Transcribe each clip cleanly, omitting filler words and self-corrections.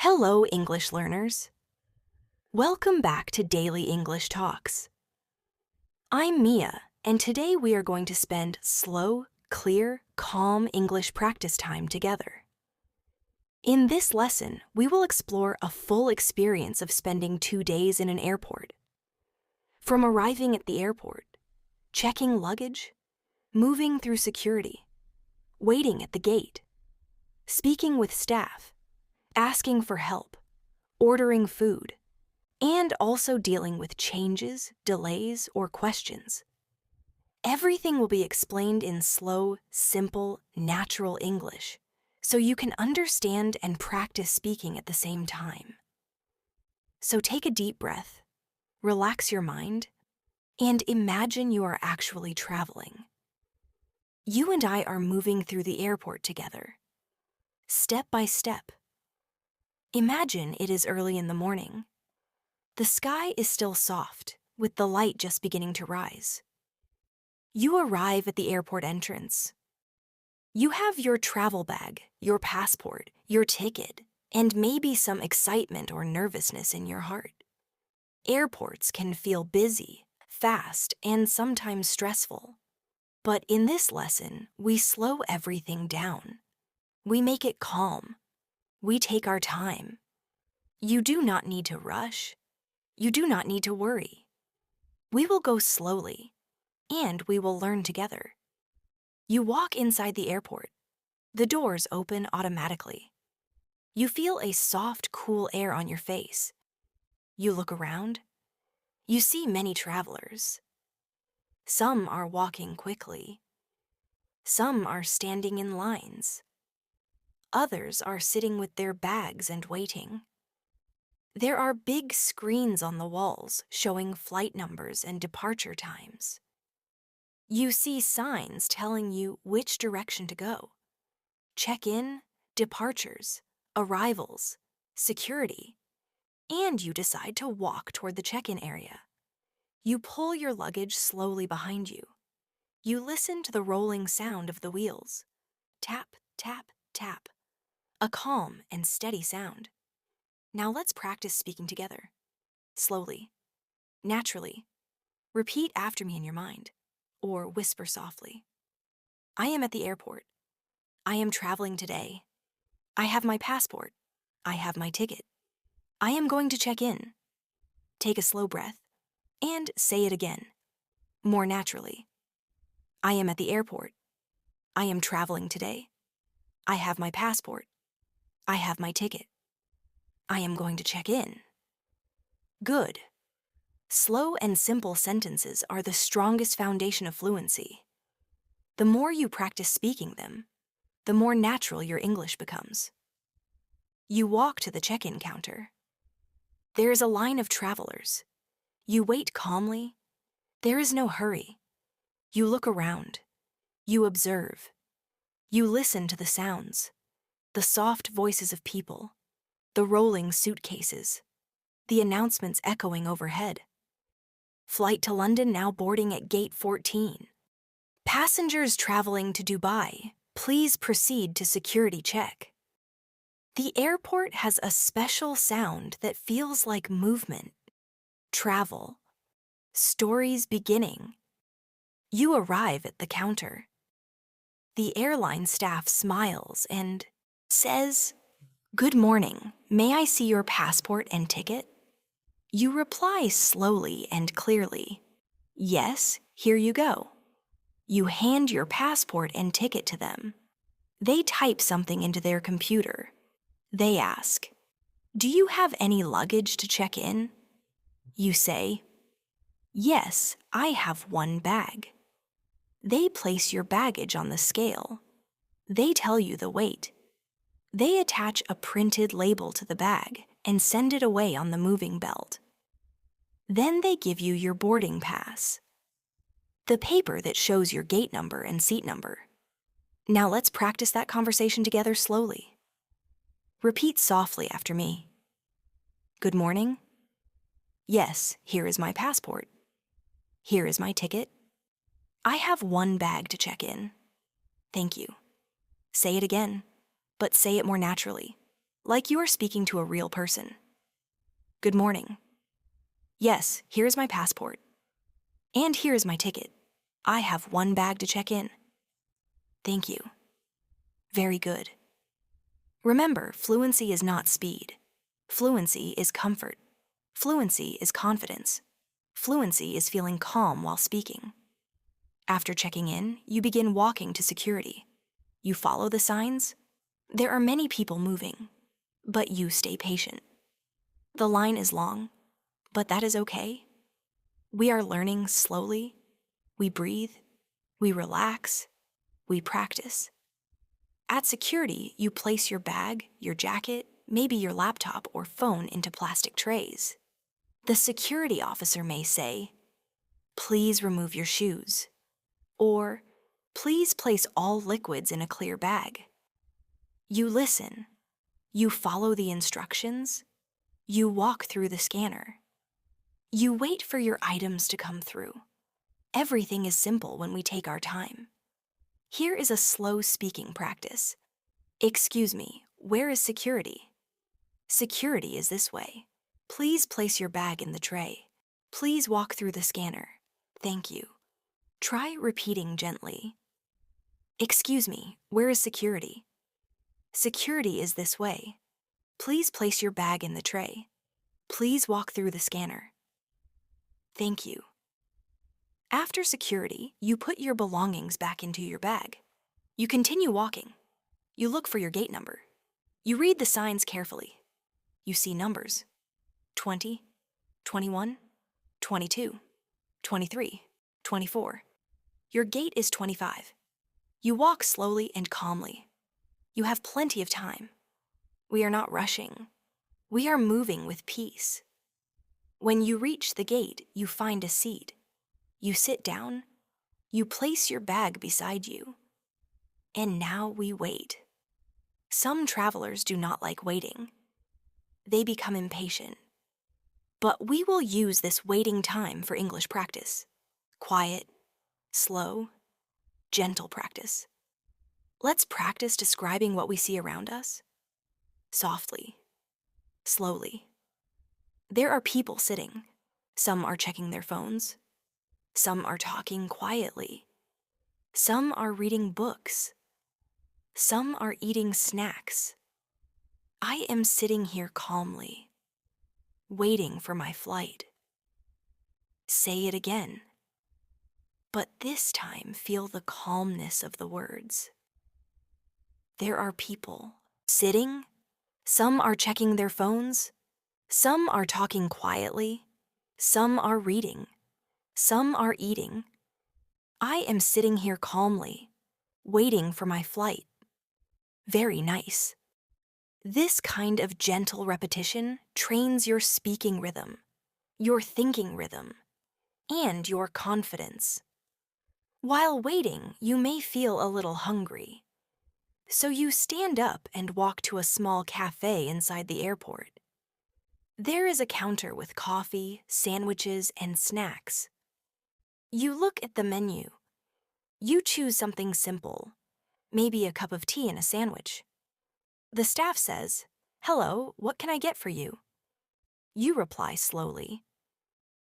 Hello, English learners. Welcome back to Daily English Talks. I'm Mia, and today we are going to spend slow, clear, calm English practice time together. In this lesson, we will explore a full experience of spending 2 days in an airport. From arriving at the airport, checking luggage, moving through security, waiting at the gate, speaking with staff, asking for help, ordering food, and also dealing with changes, delays, or questions. Everything will be explained in slow, simple, natural English, so you can understand and practice speaking at the same time. So take a deep breath, relax your mind, and imagine you are actually traveling. You and I are moving through the airport together, step by step. Imagine it is early in the morning. The sky is still soft, with the light just beginning to rise. You arrive at the airport entrance. You have your travel bag, your passport, your ticket, and maybe some excitement or nervousness in your heart. Airports can feel busy, fast, and sometimes stressful. But in this lesson, we slow everything down. We make it calm. We take our time. You do not need to rush. You do not need to worry. We will go slowly, and we will learn together. You walk inside the airport. The doors open automatically. You feel a soft, cool air on your face. You look around. You see many travelers. Some are walking quickly. Some are standing in lines. Others are sitting with their bags and waiting. There are big screens on the walls showing flight numbers and departure times. You see signs telling you which direction to go. Check-in, departures, arrivals, security, and you decide to walk toward the check-in area. You pull your luggage slowly behind you. You listen to the rolling sound of the wheels. Tap, tap, tap. A calm and steady sound. Now let's practice speaking together. Slowly, naturally. Repeat after me in your mind, or whisper softly. I am at the airport. I am traveling today. I have my passport. I have my ticket. I am going to check in. Take a slow breath, and say it again, more naturally. I am at the airport. I am traveling today. I have my passport. I have my ticket. I am going to check in. Good. Slow and simple sentences are the strongest foundation of fluency. The more you practice speaking them, the more natural your English becomes. You walk to the check-in counter. There is a line of travelers. You wait calmly. There is no hurry. You look around. You observe. You listen to the sounds, the soft voices of people, the rolling suitcases, the announcements echoing overhead. Flight to London now boarding at gate 14. Passengers traveling to Dubai, please proceed to security check. The airport has a special sound that feels like movement, travel, stories beginning. You arrive at the counter. The airline staff smiles and says, "Good morning, may I see your passport and ticket?" You reply slowly and clearly, "Yes, here you go." You hand your passport and ticket to them. They type something into their computer. They ask, "Do you have any luggage to check in?" You say, "Yes, I have one bag." They place your baggage on the scale. They tell you the weight. They attach a printed label to the bag and send it away on the moving belt. Then they give you your boarding pass, the paper that shows your gate number and seat number. Now let's practice that conversation together slowly. Repeat softly after me. Good morning. Yes, here is my passport. Here is my ticket. I have one bag to check in. Thank you. Say it again, but say it more naturally. like you are speaking to a real person. Good morning. Yes, here is my passport. And here is my ticket. I have one bag to check in. Thank you. Very good. Remember, fluency is not speed. Fluency is comfort. Fluency is confidence. Fluency is feeling calm while speaking. After checking in, you begin walking to security. You follow the signs. There are many people moving, but you stay patient. The line is long, but that is okay. We are learning slowly. We breathe. We relax. We practice. At security, you place your bag, your jacket, maybe your laptop or phone into plastic trays. The security officer may say, "Please remove your shoes," or "Please place all liquids in a clear bag." You listen. You follow the instructions. You walk through the scanner. You wait for your items to come through. Everything is simple when we take our time. Here is a slow speaking practice. Excuse me, where is security? Security is this way. Please place your bag in the tray. Please walk through the scanner. Thank you. Try repeating gently. Excuse me, where is security? Security is this way. Please place your bag in the tray. Please walk through the scanner. Thank you. After security, you put your belongings back into your bag. You continue walking. You look for your gate number. You read the signs carefully. You see numbers. 20, 21, 22, 23, 24. Your gate is 25. You walk slowly and calmly. You have plenty of time. We are not rushing. We are moving with peace. When you reach the gate, you find a seat. You sit down. You place your bag beside you. And now we wait. Some travelers do not like waiting. They become impatient. But we will use this waiting time for English practice. Quiet, slow, gentle practice. Let's practice describing what we see around us. Softly, slowly. There are people sitting. Some are checking their phones. Some are talking quietly. Some are reading books. Some are eating snacks. I am sitting here calmly, waiting for my flight. Say it again. But this time, feel the calmness of the words. There are people sitting. Some are checking their phones. Some are talking quietly. Some are reading. Some are eating. I am sitting here calmly, waiting for my flight. Very nice. This kind of gentle repetition trains your speaking rhythm, your thinking rhythm, and your confidence. While waiting, you may feel a little hungry. So you stand up and walk to a small cafe inside the airport. There is a counter with coffee, sandwiches, and snacks. You look at the menu. You choose something simple, maybe a cup of tea and a sandwich. The staff says, "Hello, what can I get for you?" You reply slowly,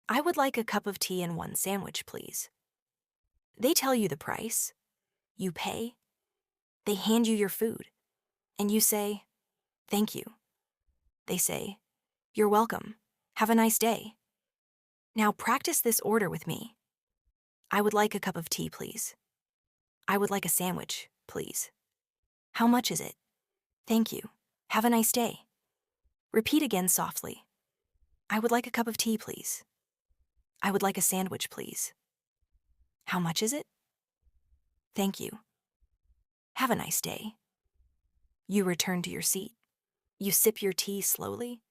"I would like a cup of tea and one sandwich, please." They tell you the price. You pay. They hand you your food, and you say, "Thank you." They say, "You're welcome. Have a nice day." Now practice this order with me. I would like a cup of tea, please. I would like a sandwich, please. How much is it? Thank you. Have a nice day. Repeat again softly. I would like a cup of tea, please. I would like a sandwich, please. How much is it? Thank you. Have a nice day. You return to your seat. You sip your tea slowly.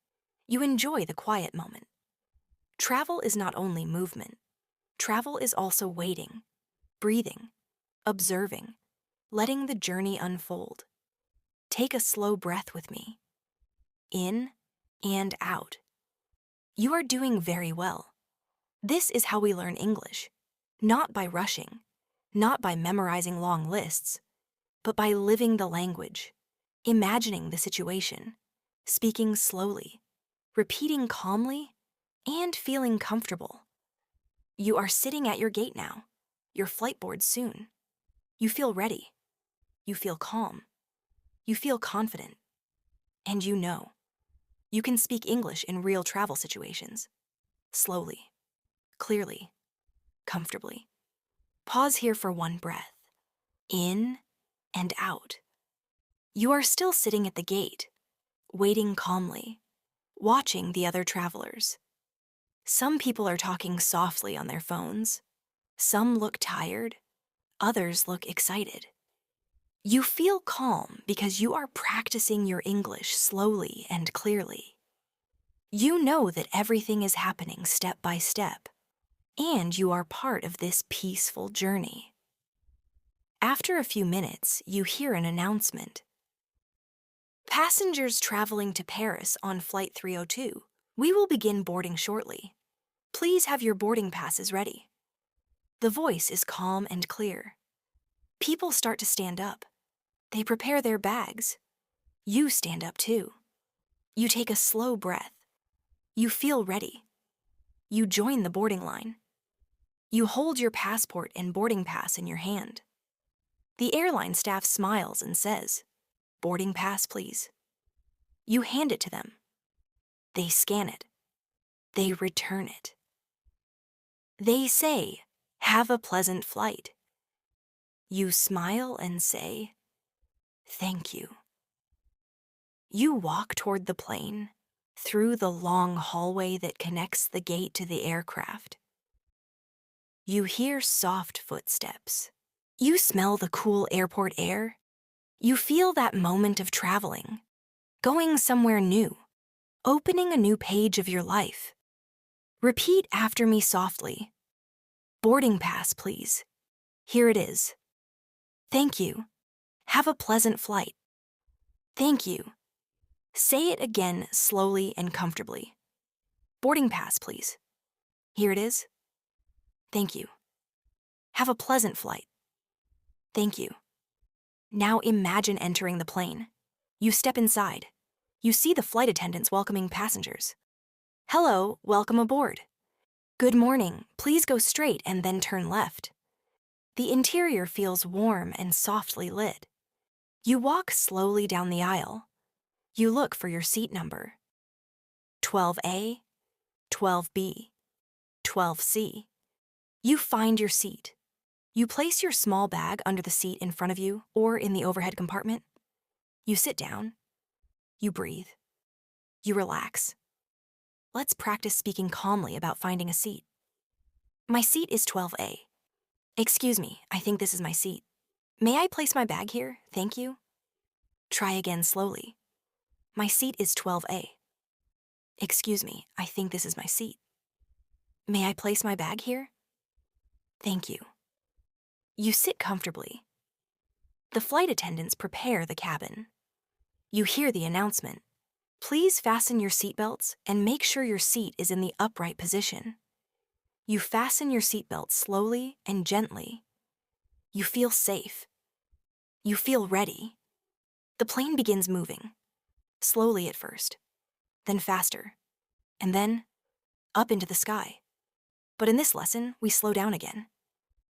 You enjoy the quiet moment. Travel is not only movement. Travel is also waiting, breathing, observing, letting the journey unfold. Take a slow breath with me. In and out. You are doing very well. This is how we learn English, not by rushing, not by memorizing long lists, but by living the language, imagining the situation, speaking slowly, repeating calmly, and feeling comfortable. You are sitting at your gate now. Your flight boards soon. You feel ready. You feel calm. You feel confident. And you know. You can speak English in real travel situations. Slowly, clearly, comfortably. Pause here for one breath. In and out. You are still sitting at the gate, waiting calmly, watching the other travelers. Some people are talking softly on their phones. Some look tired. Others look excited. You feel calm because you are practicing your English slowly and clearly. You know that everything is happening step by step, and you are part of this peaceful journey. After a few minutes, you hear an announcement. Passengers traveling to Paris on Flight 302. We will begin boarding shortly. Please have your boarding passes ready. The voice is calm and clear. People start to stand up. They prepare their bags. You stand up too. You take a slow breath. You feel ready. You join the boarding line. You hold your passport and boarding pass in your hand. The airline staff smiles and says, "Boarding pass, please." You hand it to them. They scan it. They return it. They say, "Have a pleasant flight." You smile and say, "Thank you." You walk toward the plane, through the long hallway that connects the gate to the aircraft. You hear soft footsteps. You smell the cool airport air. You feel that moment of traveling, going somewhere new, opening a new page of your life. Repeat after me softly. Boarding pass, please. Here it is. Thank you. Have a pleasant flight. Thank you. Say it again slowly and comfortably. Boarding pass, please. Here it is. Thank you. Have a pleasant flight. Thank you. Now imagine entering the plane. You step inside. You see the flight attendants welcoming passengers. "Hello, welcome aboard." "Good morning, please go straight and then turn left." The interior feels warm and softly lit. You walk slowly down the aisle. You look for your seat number. 12A, 12B, 12C. You find your seat. You place your small bag under the seat in front of you or in the overhead compartment. You sit down. You breathe. You relax. Let's practice speaking calmly about finding a seat. "My seat is 12A. Excuse me, I think this is my seat. May I place my bag here? Thank you." Try again slowly. "My seat is 12A. Excuse me, I think this is my seat. May I place my bag here? Thank you." You sit comfortably. The flight attendants prepare the cabin. You hear the announcement. "Please fasten your seatbelts and make sure your seat is in the upright position." You fasten your seatbelt slowly and gently. You feel safe. You feel ready. The plane begins moving, slowly at first, then faster, and then up into the sky. But in this lesson, we slow down again.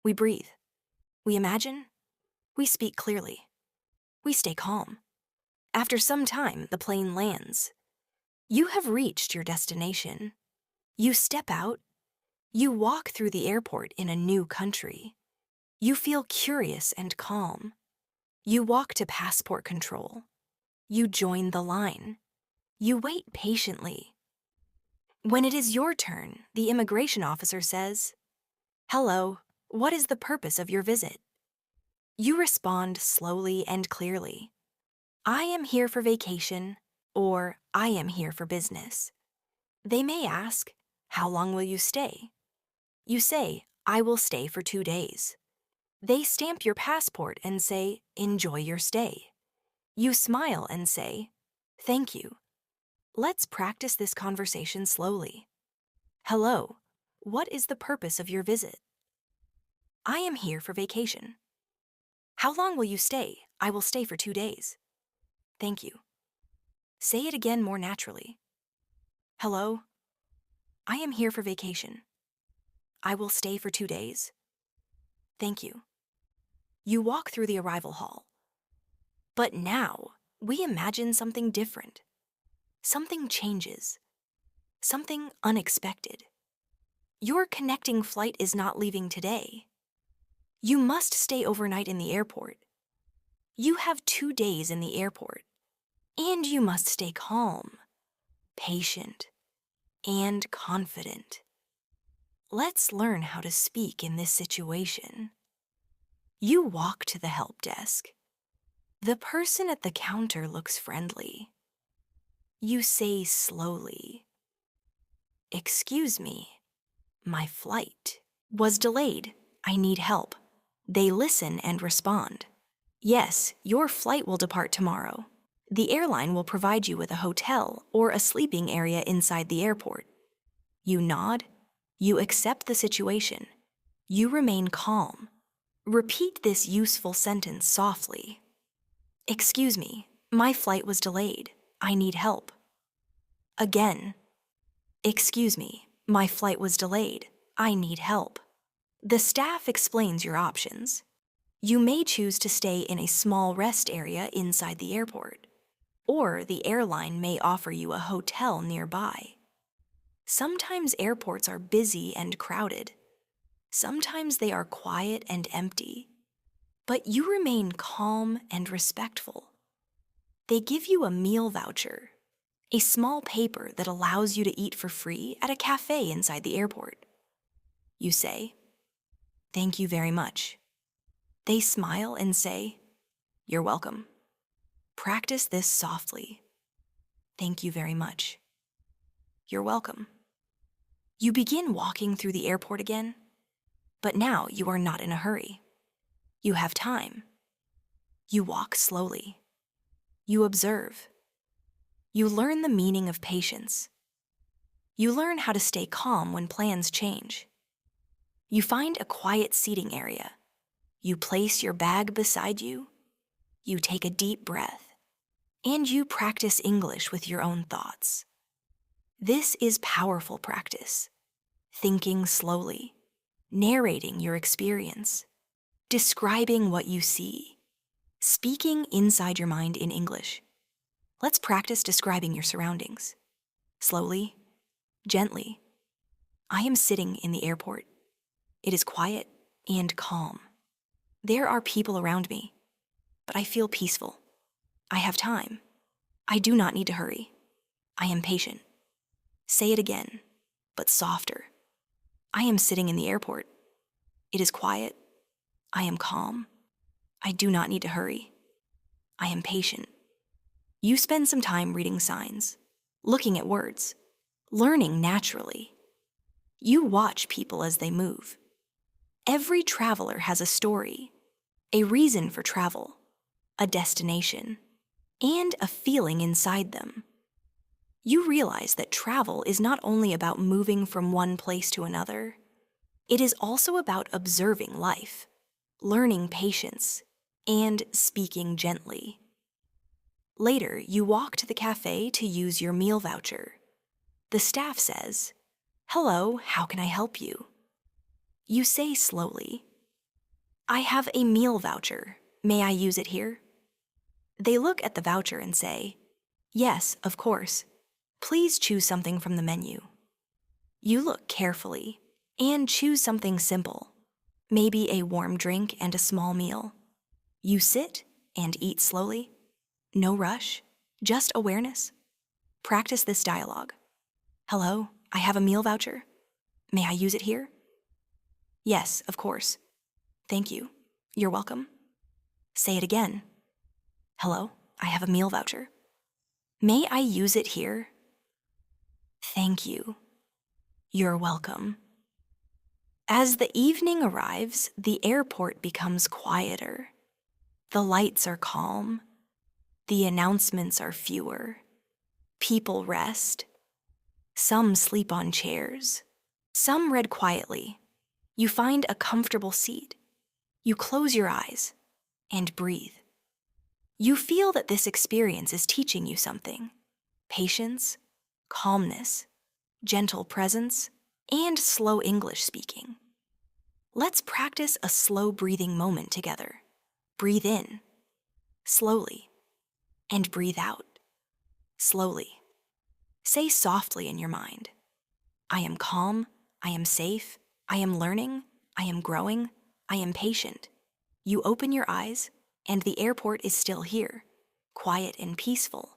We breathe. We imagine. We speak clearly. We stay calm. After some time, the plane lands. You have reached your destination. You step out. You walk through the airport in a new country. You feel curious and calm. You walk to passport control. You join the line. You wait patiently. When it is your turn, the immigration officer says, "Hello, what is the purpose of your visit?" You respond slowly and clearly. "I am here for vacation," or "I am here for business." They may ask, "How long will you stay?" You say, "I will stay for 2 days." They stamp your passport and say, "Enjoy your stay." You smile and say, "Thank you." Let's practice this conversation slowly. "Hello, what is the purpose of your visit?" "I am here for vacation." "How long will you stay?" "I will stay for 2 days." "Thank you." Say it again more naturally. Hello, I am here for vacation. I will stay for 2 days. Thank you. You walk through the arrival hall. But now, we imagine something different. Something changes. Something unexpected. Your connecting flight is not leaving today. You must stay overnight in the airport. You have 2 days in the airport. And you must stay calm, patient, and confident. Let's learn how to speak in this situation. You walk to the help desk. The person at the counter looks friendly. You say slowly, "Excuse me, my flight was delayed. I need help." They listen and respond. "Yes, your flight will depart tomorrow. The airline will provide you with a hotel or a sleeping area inside the airport." You nod. You accept the situation. You remain calm. Repeat this useful sentence softly. "Excuse me, my flight was delayed. I need help." Again. "Excuse me, my flight was delayed. I need help." The staff explains your options. You may choose to stay in a small rest area inside the airport, or the airline may offer you a hotel nearby. Sometimes airports are busy and crowded. Sometimes they are quiet and empty. But you remain calm and respectful. They give you a meal voucher, a small paper that allows you to eat for free at a cafe inside the airport. You say, "Thank you very much." They smile and say, "You're welcome." Practice this softly. "Thank you very much." "You're welcome." You begin walking through the airport again, but now you are not in a hurry. You have time. You walk slowly. You observe. You learn the meaning of patience. You learn how to stay calm when plans change. You find a quiet seating area. You place your bag beside you. You take a deep breath. And you practice English with your own thoughts. This is powerful practice. Thinking slowly, narrating your experience, describing what you see, speaking inside your mind in English. Let's practice describing your surroundings. Slowly, gently. I am sitting in the airport. It is quiet and calm. There are people around me, but I feel peaceful. I have time. I do not need to hurry. I am patient. Say it again, but softer. I am sitting in the airport. It is quiet. I am calm. I do not need to hurry. I am patient. You spend some time reading signs, looking at words, learning naturally. You watch people as they move. Every traveler has a story, a reason for travel, a destination, and a feeling inside them. You realize that travel is not only about moving from one place to another, it is also about observing life, learning patience, and speaking gently. Later, you walk to the cafe to use your meal voucher. The staff says, "Hello, how can I help you?" You say slowly, "I have a meal voucher. May I use it here?" They look at the voucher and say, "Yes, of course. Please choose something from the menu." You look carefully and choose something simple, maybe a warm drink and a small meal. You sit and eat slowly. No rush, just awareness. Practice this dialogue. "Hello, I have a meal voucher. May I use it here?" "Yes, of course. Thank you. You're welcome." Say it again. "Hello, I have a meal voucher. May I use it here?" "Thank you. You're welcome." As the evening arrives, the airport becomes quieter. The lights are calm. The announcements are fewer. People rest. Some sleep on chairs. Some read quietly. You find a comfortable seat. You close your eyes and breathe. You feel that this experience is teaching you something. patience, calmness, gentle presence, and slow English speaking. Let's practice a slow breathing moment together. Breathe in, slowly, and breathe out, slowly. Say softly in your mind, I am calm, I am safe, I am learning, I am growing, I am patient. You open your eyes, and the airport is still here, quiet and peaceful.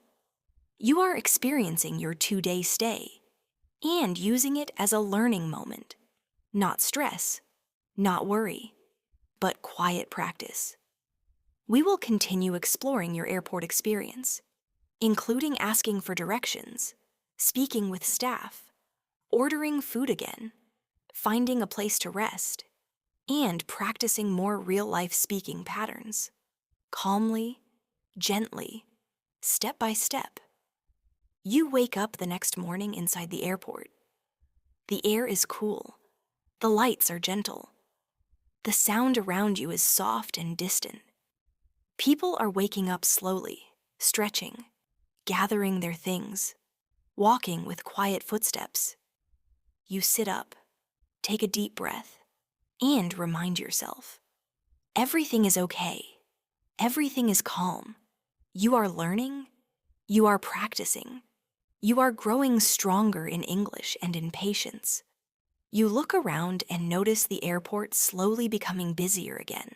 You are experiencing your 2-day stay and using it as a learning moment. Not stress, not worry, but quiet practice. We will continue exploring your airport experience, including asking for directions, speaking with staff, ordering food again, finding a place to rest, and practicing more real-life speaking patterns. Calmly, gently, step by step. You wake up the next morning inside the airport. The air is cool. The lights are gentle. The sound around you is soft and distant. People are waking up slowly, stretching, gathering their things, walking with quiet footsteps. You sit up, take a deep breath, and remind yourself, everything is okay. Everything is calm. You are learning. You are practicing. You are growing stronger in English and in patience. You look around and notice the airport slowly becoming busier again.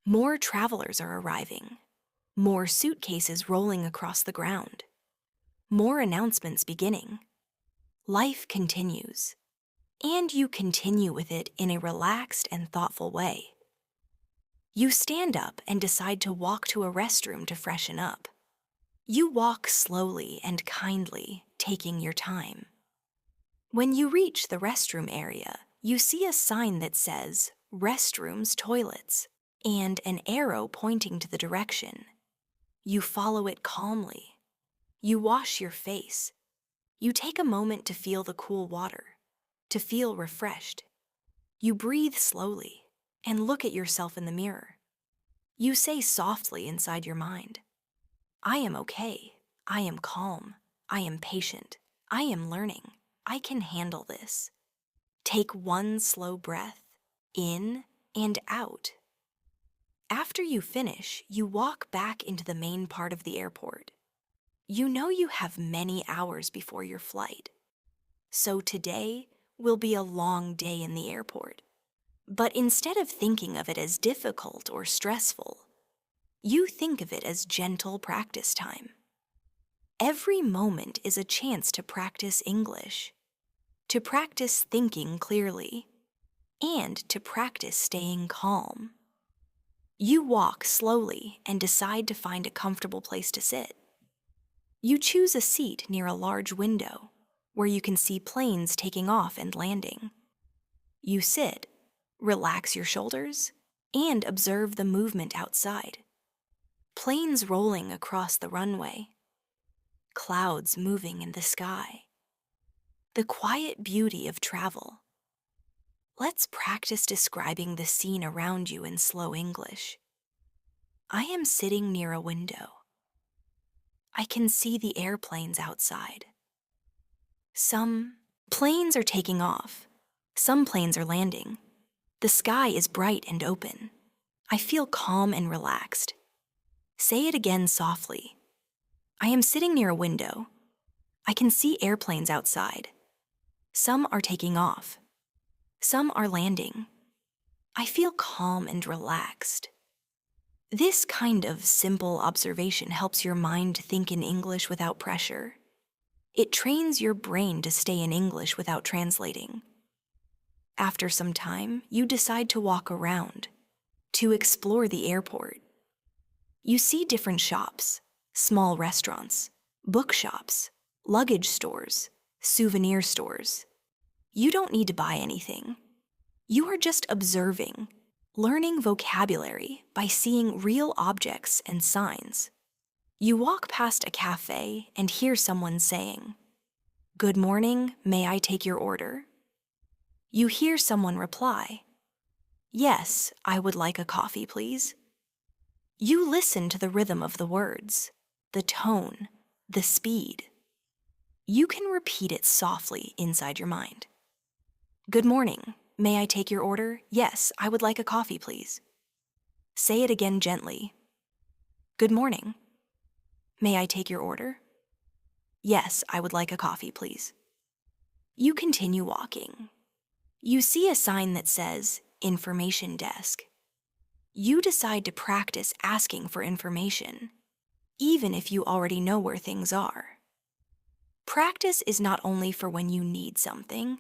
More travelers are arriving. More suitcases rolling across the ground. More announcements beginning. Life continues. And you continue with it in a relaxed and thoughtful way. You stand up and decide to walk to a restroom to freshen up. You walk slowly and kindly, taking your time. When you reach the restroom area, you see a sign that says, Restrooms, Toilets, and an arrow pointing to the direction. You follow it calmly. You wash your face. You take a moment to feel the cool water, to feel refreshed. You breathe slowly and look at yourself in the mirror. You say softly inside your mind, I am okay. I am calm. I am patient. I am learning. I can handle this. Take one slow breath, in and out. After you finish, you walk back into the main part of the airport. You know you have many hours before your flight. So today will be a long day in the airport. But instead of thinking of it as difficult or stressful, you think of it as gentle practice time. Every moment is a chance to practice English, to practice thinking clearly, and to practice staying calm. You walk slowly and decide to find a comfortable place to sit. You choose a seat near a large window where you can see planes taking off and landing. You sit, relax your shoulders, and observe the movement outside. Planes rolling across the runway. Clouds moving in the sky. The quiet beauty of travel. Let's practice describing the scene around you in slow English. I am sitting near a window. I can see the airplanes outside. Some planes are taking off. Some planes are landing. The sky is bright and open. I feel calm and relaxed. Say it again softly. I am sitting near a window. I can see airplanes outside. Some are taking off. Some are landing. I feel calm and relaxed. This kind of simple observation helps your mind think in English without pressure. It trains your brain to stay in English without translating. After some time, you decide to walk around, to explore the airport. You see different shops, small restaurants, bookshops, luggage stores, souvenir stores. You don't need to buy anything. You are just observing, learning vocabulary by seeing real objects and signs. You walk past a cafe and hear someone saying, "Good morning, may I take your order?" You hear someone reply, "Yes, I would like a coffee, please." You listen to the rhythm of the words, the tone, the speed. You can repeat it softly inside your mind. Good morning. May I take your order? Yes, I would like a coffee, please. Say it again gently. Good morning. May I take your order? Yes, I would like a coffee, please. You continue walking. You see a sign that says, Information Desk. You decide to practice asking for information, even if you already know where things are. Practice is not only for when you need something.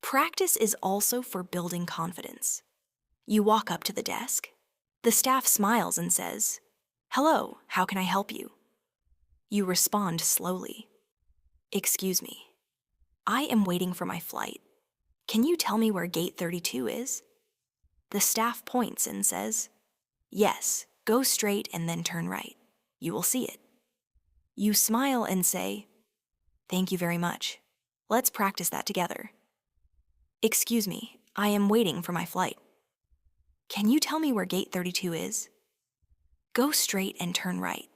Practice is also for building confidence. You walk up to the desk. The staff smiles and says, Hello, how can I help you? You respond slowly. Excuse me. I am waiting for my flight. Can you tell me where gate 32 is? The staff points and says, Yes, go straight and then turn right. You will see it. You smile and say, Thank you very much. Let's practice that together. Excuse me, I am waiting for my flight. Can you tell me where gate 32 is? Go straight and turn right.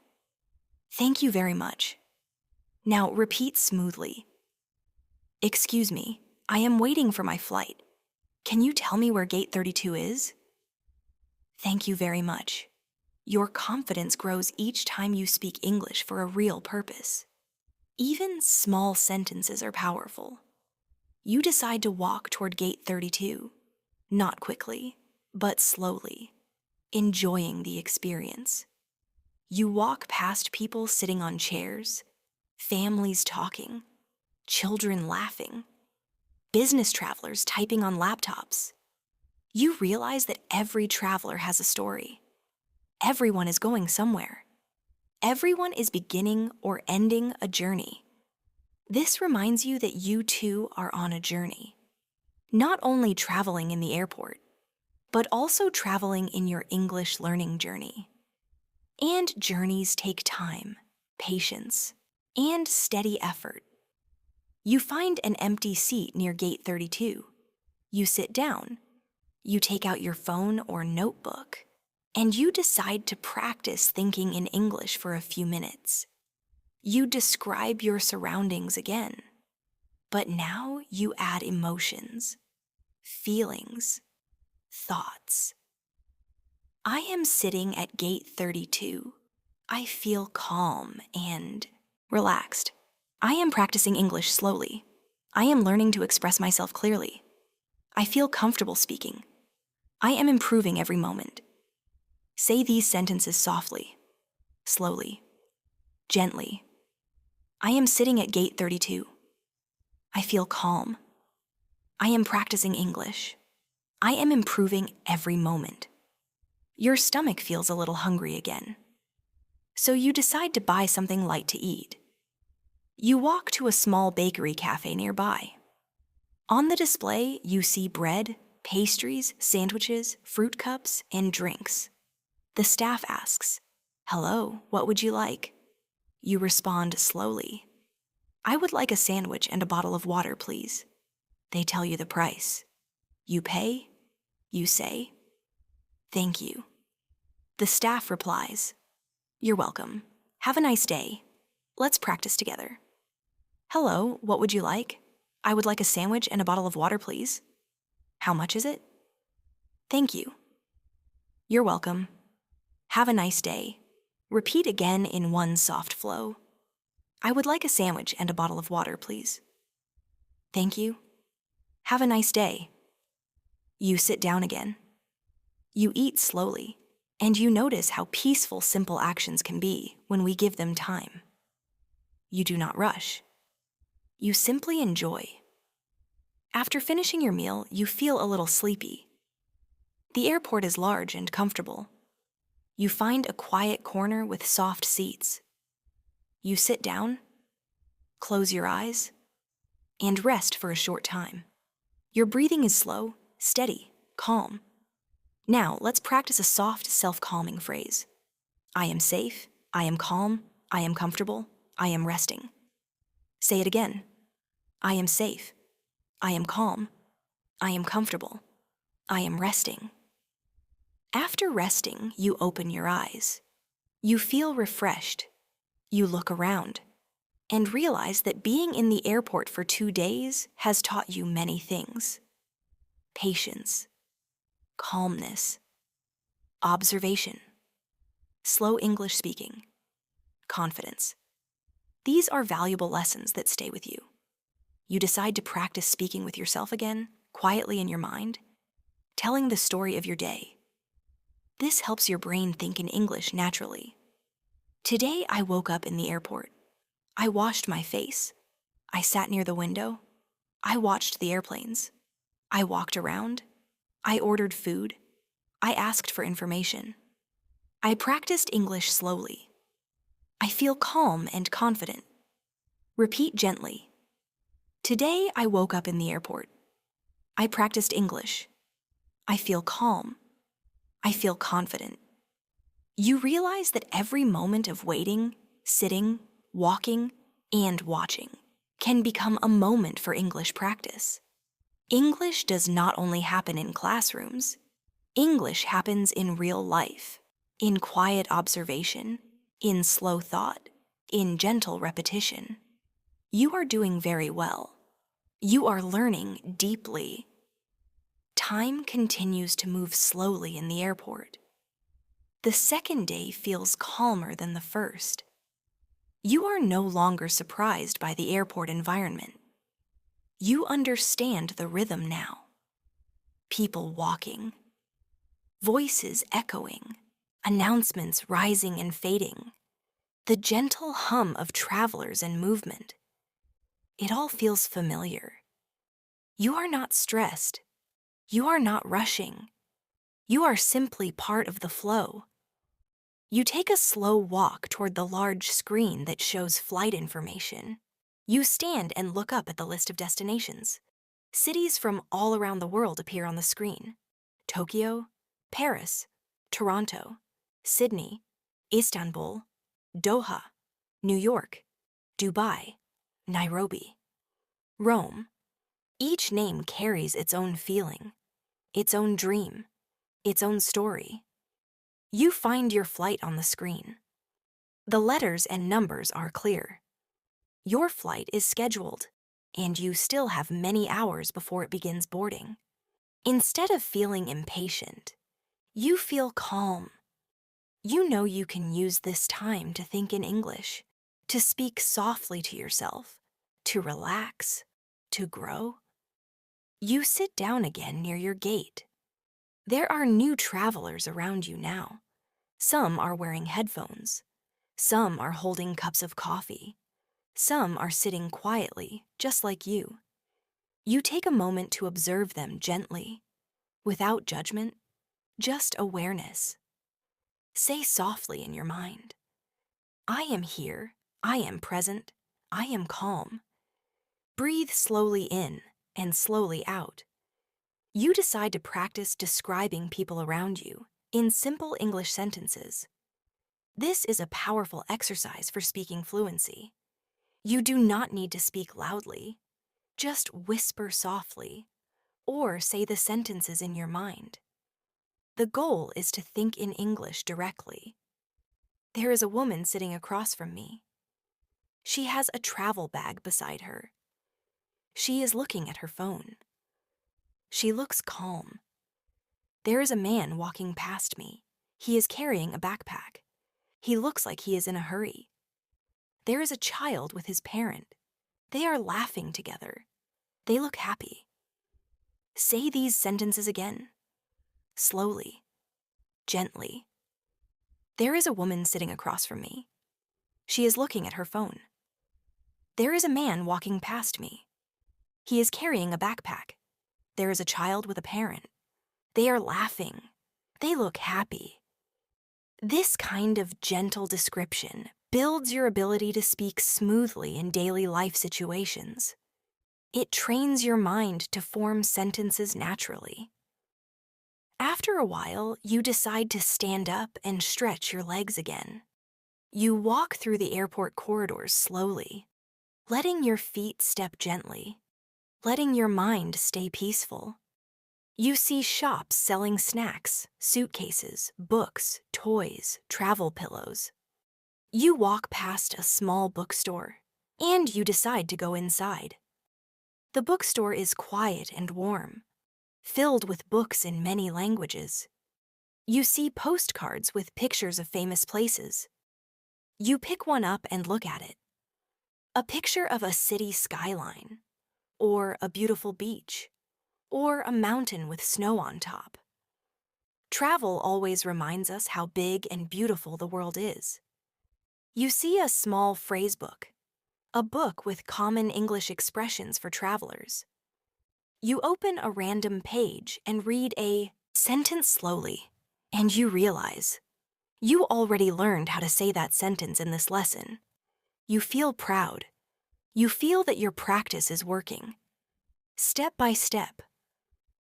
Thank you very much. Now repeat smoothly. Excuse me, I am waiting for my flight. Can you tell me where gate 32 is? Thank you very much. Your confidence grows each time you speak English for a real purpose. Even small sentences are powerful. You decide to walk toward gate 32, not quickly, but slowly, enjoying the experience. You walk past people sitting on chairs, families talking, children laughing, business travelers typing on laptops. You realize that every traveler has a story. Everyone is going somewhere. Everyone is beginning or ending a journey. This reminds you that you too are on a journey. Not only traveling in the airport, but also traveling in your English learning journey. And journeys take time, patience, and steady effort. You find an empty seat near gate 32. You sit down. You take out your phone or notebook, and you decide to practice thinking in English for a few minutes. You describe your surroundings again, but now you add emotions, feelings, thoughts. I am sitting at gate 32. I feel calm and relaxed. I am practicing English slowly. I am learning to express myself clearly. I feel comfortable speaking. I am improving every moment. Say these sentences softly, slowly, gently. I am sitting at gate 32. I feel calm. I am practicing English. I am improving every moment. Your stomach feels a little hungry again. So you decide to buy something light to eat. You walk to a small bakery cafe nearby. On the display, you see bread, pastries, sandwiches, fruit cups, and drinks. The staff asks, Hello, what would you like? You respond slowly. I would like a sandwich and a bottle of water, please. They tell you the price. You pay. You say, Thank you. The staff replies, You're welcome. Have a nice day. Let's practice together. Hello, what would you like? I would like a sandwich and a bottle of water, please. How much is it? Thank you. You're welcome. Have a nice day. Repeat again in one soft flow. I would like a sandwich and a bottle of water, please. Thank you. Have a nice day. You sit down again. You eat slowly, and you notice how peaceful simple actions can be when we give them time. You do not rush. You simply enjoy. After finishing your meal, you feel a little sleepy. The airport is large and comfortable. You find a quiet corner with soft seats. You sit down, close your eyes, and rest for a short time. Your breathing is slow, steady, calm. Now, let's practice a soft, self-calming phrase. I am safe, I am calm, I am comfortable, I am resting. Say it again. I am safe, I am calm, I am comfortable, I am resting. After resting, you open your eyes. You feel refreshed. You look around and realize that being in the airport for 2 days has taught you many things: patience, calmness, observation, slow English speaking, confidence. These are valuable lessons that stay with you. You decide to practice speaking with yourself again, quietly in your mind, telling the story of your day. This helps your brain think in English naturally. Today I woke up in the airport. I washed my face. I sat near the window. I watched the airplanes. I walked around. I ordered food. I asked for information. I practiced English slowly. I feel calm and confident. Repeat gently. Today I woke up in the airport. I practiced English. I feel calm. I feel confident. You realize that every moment of waiting, sitting, walking, and watching can become a moment for English practice. English does not only happen in classrooms. English happens in real life, in quiet observation, in slow thought, in gentle repetition. You are doing very well. You are learning deeply. Time continues to move slowly in the airport. The second day feels calmer than the first. You are no longer surprised by the airport environment. You understand the rhythm now. People walking, voices echoing, announcements rising and fading, the gentle hum of travelers and movement. It all feels familiar. You are not stressed. You are not rushing. You are simply part of the flow. You take a slow walk toward the large screen that shows flight information. You stand and look up at the list of destinations. Cities from all around the world appear on the screen: Tokyo, Paris, Toronto, Sydney, Istanbul, Doha, New York, Dubai, Nairobi, Rome. Each name carries its own feeling, its own dream, its own story. You find your flight on the screen. The letters and numbers are clear. Your flight is scheduled, and you still have many hours before it begins boarding. Instead of feeling impatient, you feel calm. You know you can use this time to think in English, to speak softly to yourself, to relax, to grow. You sit down again near your gate. There are new travelers around you now. Some are wearing headphones. Some are holding cups of coffee. Some are sitting quietly, just like you. You take a moment to observe them gently, without judgment, just awareness. Say softly in your mind, "I am here, I am present, I am calm." Breathe slowly in and slowly out. You decide to practice describing people around you in simple English sentences. This is a powerful exercise for speaking fluency. You do not need to speak loudly. Just whisper softly, or say the sentences in your mind. The goal is to think in English directly. There is a woman sitting across from me. She has a travel bag beside her. She is looking at her phone. She looks calm. There is a man walking past me. He is carrying a backpack. He looks like he is in a hurry. There is a child with his parent. They are laughing together. They look happy. Say these sentences again, slowly, gently. There is a woman sitting across from me. She is looking at her phone. There is a man walking past me. He is carrying a backpack. There is a child with a parent. They are laughing. They look happy. This kind of gentle description builds your ability to speak smoothly in daily life situations. It trains your mind to form sentences naturally. After a while, you decide to stand up and stretch your legs again. You walk through the airport corridors slowly, letting your feet step gently, letting your mind stay peaceful. You see shops selling snacks, suitcases, books, toys, travel pillows. You walk past a small bookstore, and you decide to go inside. The bookstore is quiet and warm, filled with books in many languages. You see postcards with pictures of famous places. You pick one up and look at it. A picture of a city skyline, or a beautiful beach, or a mountain with snow on top. Travel always reminds us how big and beautiful the world is. You see a small phrase book, a book with common English expressions for travelers. You open a random page and read a sentence slowly, and you realize you already learned how to say that sentence in this lesson. You feel proud. You feel that your practice is working. Step by step,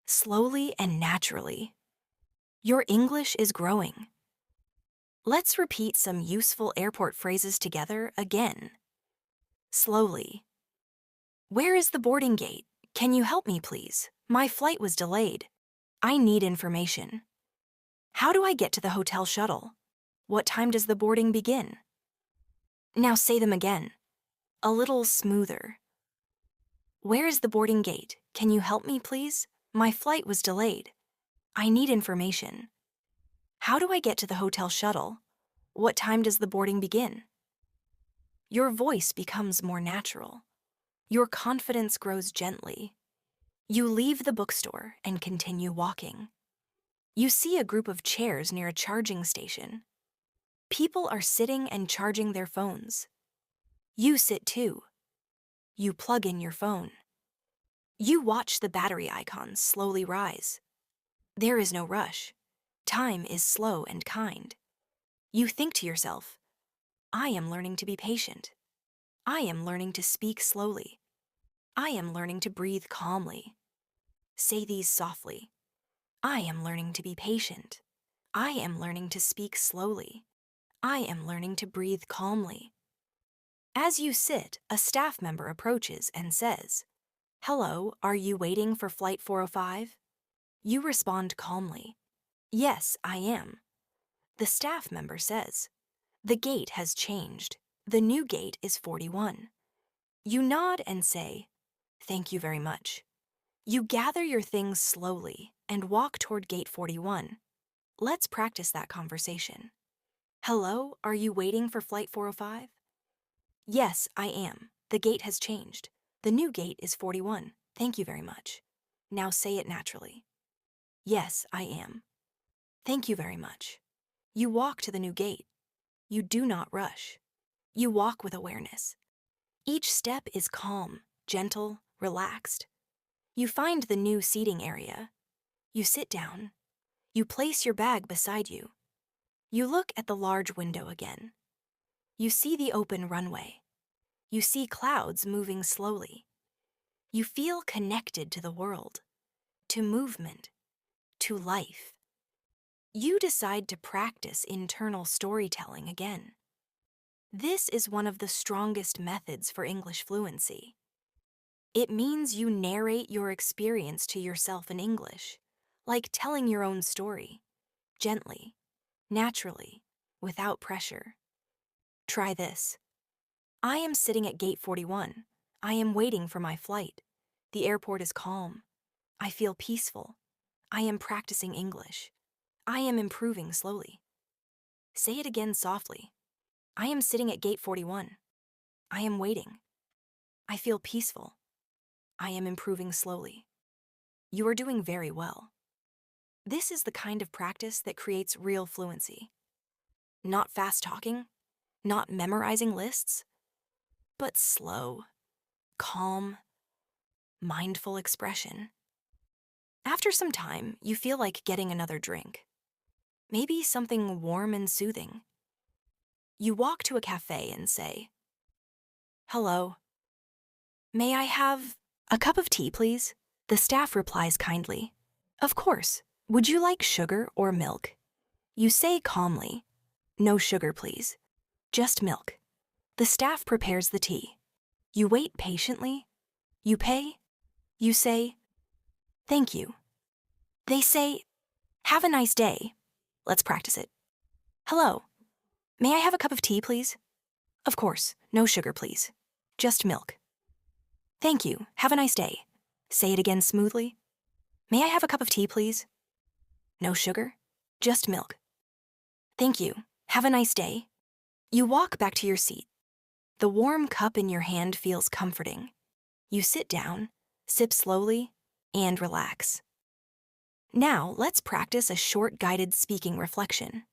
slowly and naturally, your English is growing. Let's repeat some useful airport phrases together again. Slowly. Where is the boarding gate? Can you help me, please? My flight was delayed. I need information. How do I get to the hotel shuttle? What time does the boarding begin? Now say them again, a little smoother. Where is the boarding gate? Can you help me, please? My flight was delayed. I need information. How do I get to the hotel shuttle? What time does the boarding begin? Your voice becomes more natural. Your confidence grows gently. You leave the bookstore and continue walking. You see a group of chairs near a charging station. People are sitting and charging their phones. You sit too. You plug in your phone. You watch the battery icons slowly rise. There is no rush. Time is slow and kind. You think to yourself, I am learning to be patient. I am learning to speak slowly. I am learning to breathe calmly. Say these softly. I am learning to be patient. I am learning to speak slowly. I am learning to breathe calmly. As you sit, a staff member approaches and says, Hello, are you waiting for Flight 405? You respond calmly, Yes, I am. The staff member says, The gate has changed. The new gate is 41. You nod and say, Thank you very much. You gather your things slowly and walk toward gate 41. Let's practice that conversation. Hello, are you waiting for Flight 405? Yes, I am. The gate has changed. The new gate is 41. Thank you very much. Now say it naturally. Yes, I am. Thank you very much. You walk to the new gate. You do not rush. You walk with awareness. Each step is calm, gentle, relaxed. You find the new seating area. You sit down. You place your bag beside you. You look at the large window again. You see the open runway. You see clouds moving slowly. You feel connected to the world, to movement, to life. You decide to practice internal storytelling again. This is one of the strongest methods for English fluency. It means you narrate your experience to yourself in English, like telling your own story, gently, naturally, without pressure. Try this. I am sitting at gate 41. I am waiting for my flight. The airport is calm. I feel peaceful. I am practicing English. I am improving slowly. Say it again softly. I am sitting at gate 41. I am waiting. I feel peaceful. I am improving slowly. You are doing very well. This is the kind of practice that creates real fluency. Not fast talking, not memorizing lists, but slow, calm, mindful expression. After some time, you feel like getting another drink. Maybe something warm and soothing. You walk to a cafe and say, Hello. May I have a cup of tea, please? The staff replies kindly, Of course. Would you like sugar or milk? You say calmly, No sugar, please. Just milk. The staff prepares the tea. You wait patiently. You pay. You say, Thank you. They say, Have a nice day. Let's practice it. Hello. May I have a cup of tea, please? Of course, no sugar, please. Just milk. Thank you. Have a nice day. Say it again smoothly. May I have a cup of tea, please? No sugar? Just milk. Thank you. Have a nice day. You walk back to your seat. The warm cup in your hand feels comforting. You sit down, sip slowly, and relax. Now, let's practice a short guided speaking reflection.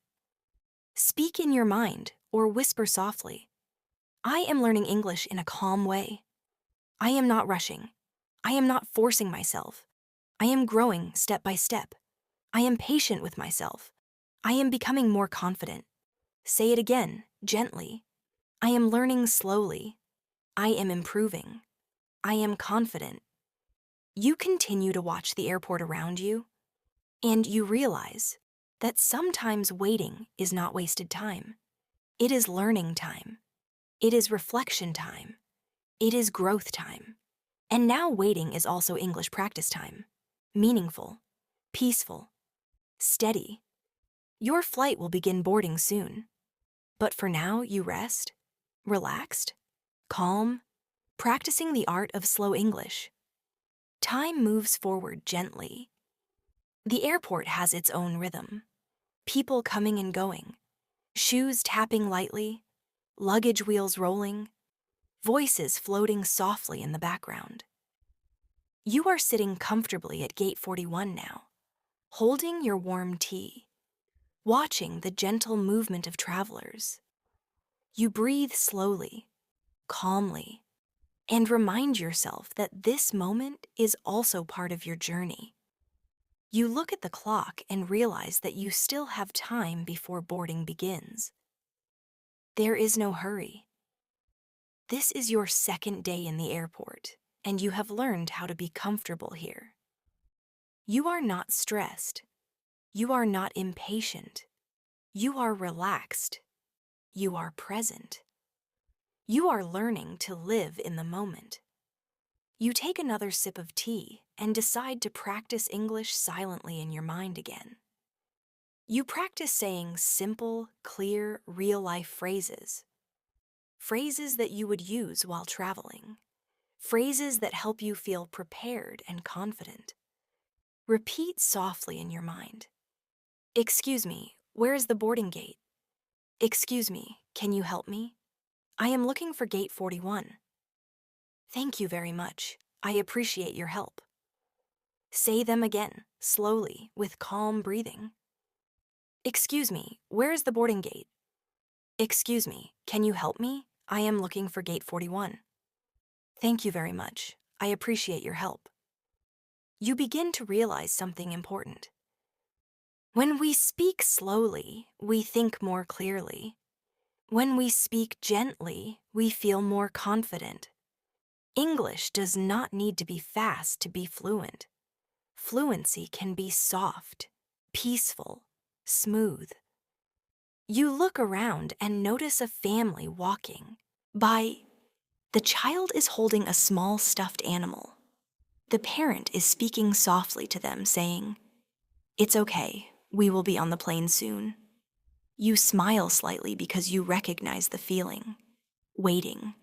Speak in your mind or whisper softly. I am learning English in a calm way. I am not rushing. I am not forcing myself. I am growing step by step. I am patient with myself. I am becoming more confident. Say it again, gently. I am learning slowly. I am improving. I am confident. You continue to watch the airport around you, and you realize that sometimes waiting is not wasted time. It is learning time. It is reflection time. It is growth time. And now waiting is also English practice time. Meaningful, peaceful, steady. Your flight will begin boarding soon. But for now, you rest, relaxed, calm, practicing the art of slow English. Time moves forward gently. The airport has its own rhythm. People coming and going, shoes tapping lightly, luggage wheels rolling, voices floating softly in the background. You are sitting comfortably at gate 41 now, holding your warm tea, watching the gentle movement of travelers. You breathe slowly, calmly, and remind yourself that this moment is also part of your journey. You look at the clock and realize that you still have time before boarding begins. There is no hurry. This is your second day in the airport, and you have learned how to be comfortable here. You are not stressed. You are not impatient. You are relaxed. You are present. You are learning to live in the moment. You take another sip of tea and decide to practice English silently in your mind again. You practice saying simple, clear, real-life phrases. Phrases that you would use while traveling. Phrases that help you feel prepared and confident. Repeat softly in your mind. Excuse me, where is the boarding gate? Excuse me, can you help me? I am looking for gate 41. Thank you very much. I appreciate your help. Say them again, slowly, with calm breathing. Excuse me, where is the boarding gate? Excuse me, can you help me? I am looking for gate 41. Thank you very much. I appreciate your help. You begin to realize something important. When we speak slowly, we think more clearly. When we speak gently, we feel more confident. English does not need to be fast to be fluent. Fluency can be soft, peaceful, smooth. You look around and notice a family walking by. The child is holding a small stuffed animal. The parent is speaking softly to them, saying, "It's okay, we will be on the plane soon." You smile slightly because you recognize the feeling. Waiting,